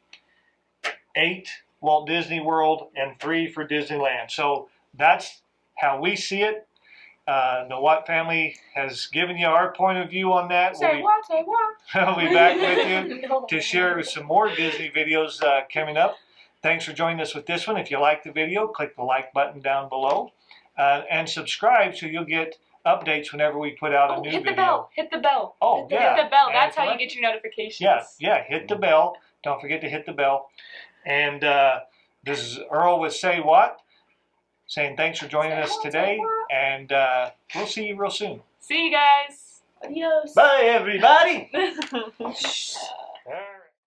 8 Walt Disney World, and 3 for Disneyland. So that's how we see it. The Watt family has given you our point of view on that. Say what? Say what? We'll be back with you No. to share some more Disney videos coming up. Thanks for joining us with this one. If you like the video, click the like button down below and subscribe so you'll get updates whenever we put out a new Hit the video. bell. Hit the bell. Oh, Hit yeah. the bell. That's And how you get your notifications. Yeah, hit the bell. Don't forget to hit the bell. And this is Earl with Say What, saying thanks for joining us today, and we'll see you real soon. See you guys. Adios. bye, everybody. All right.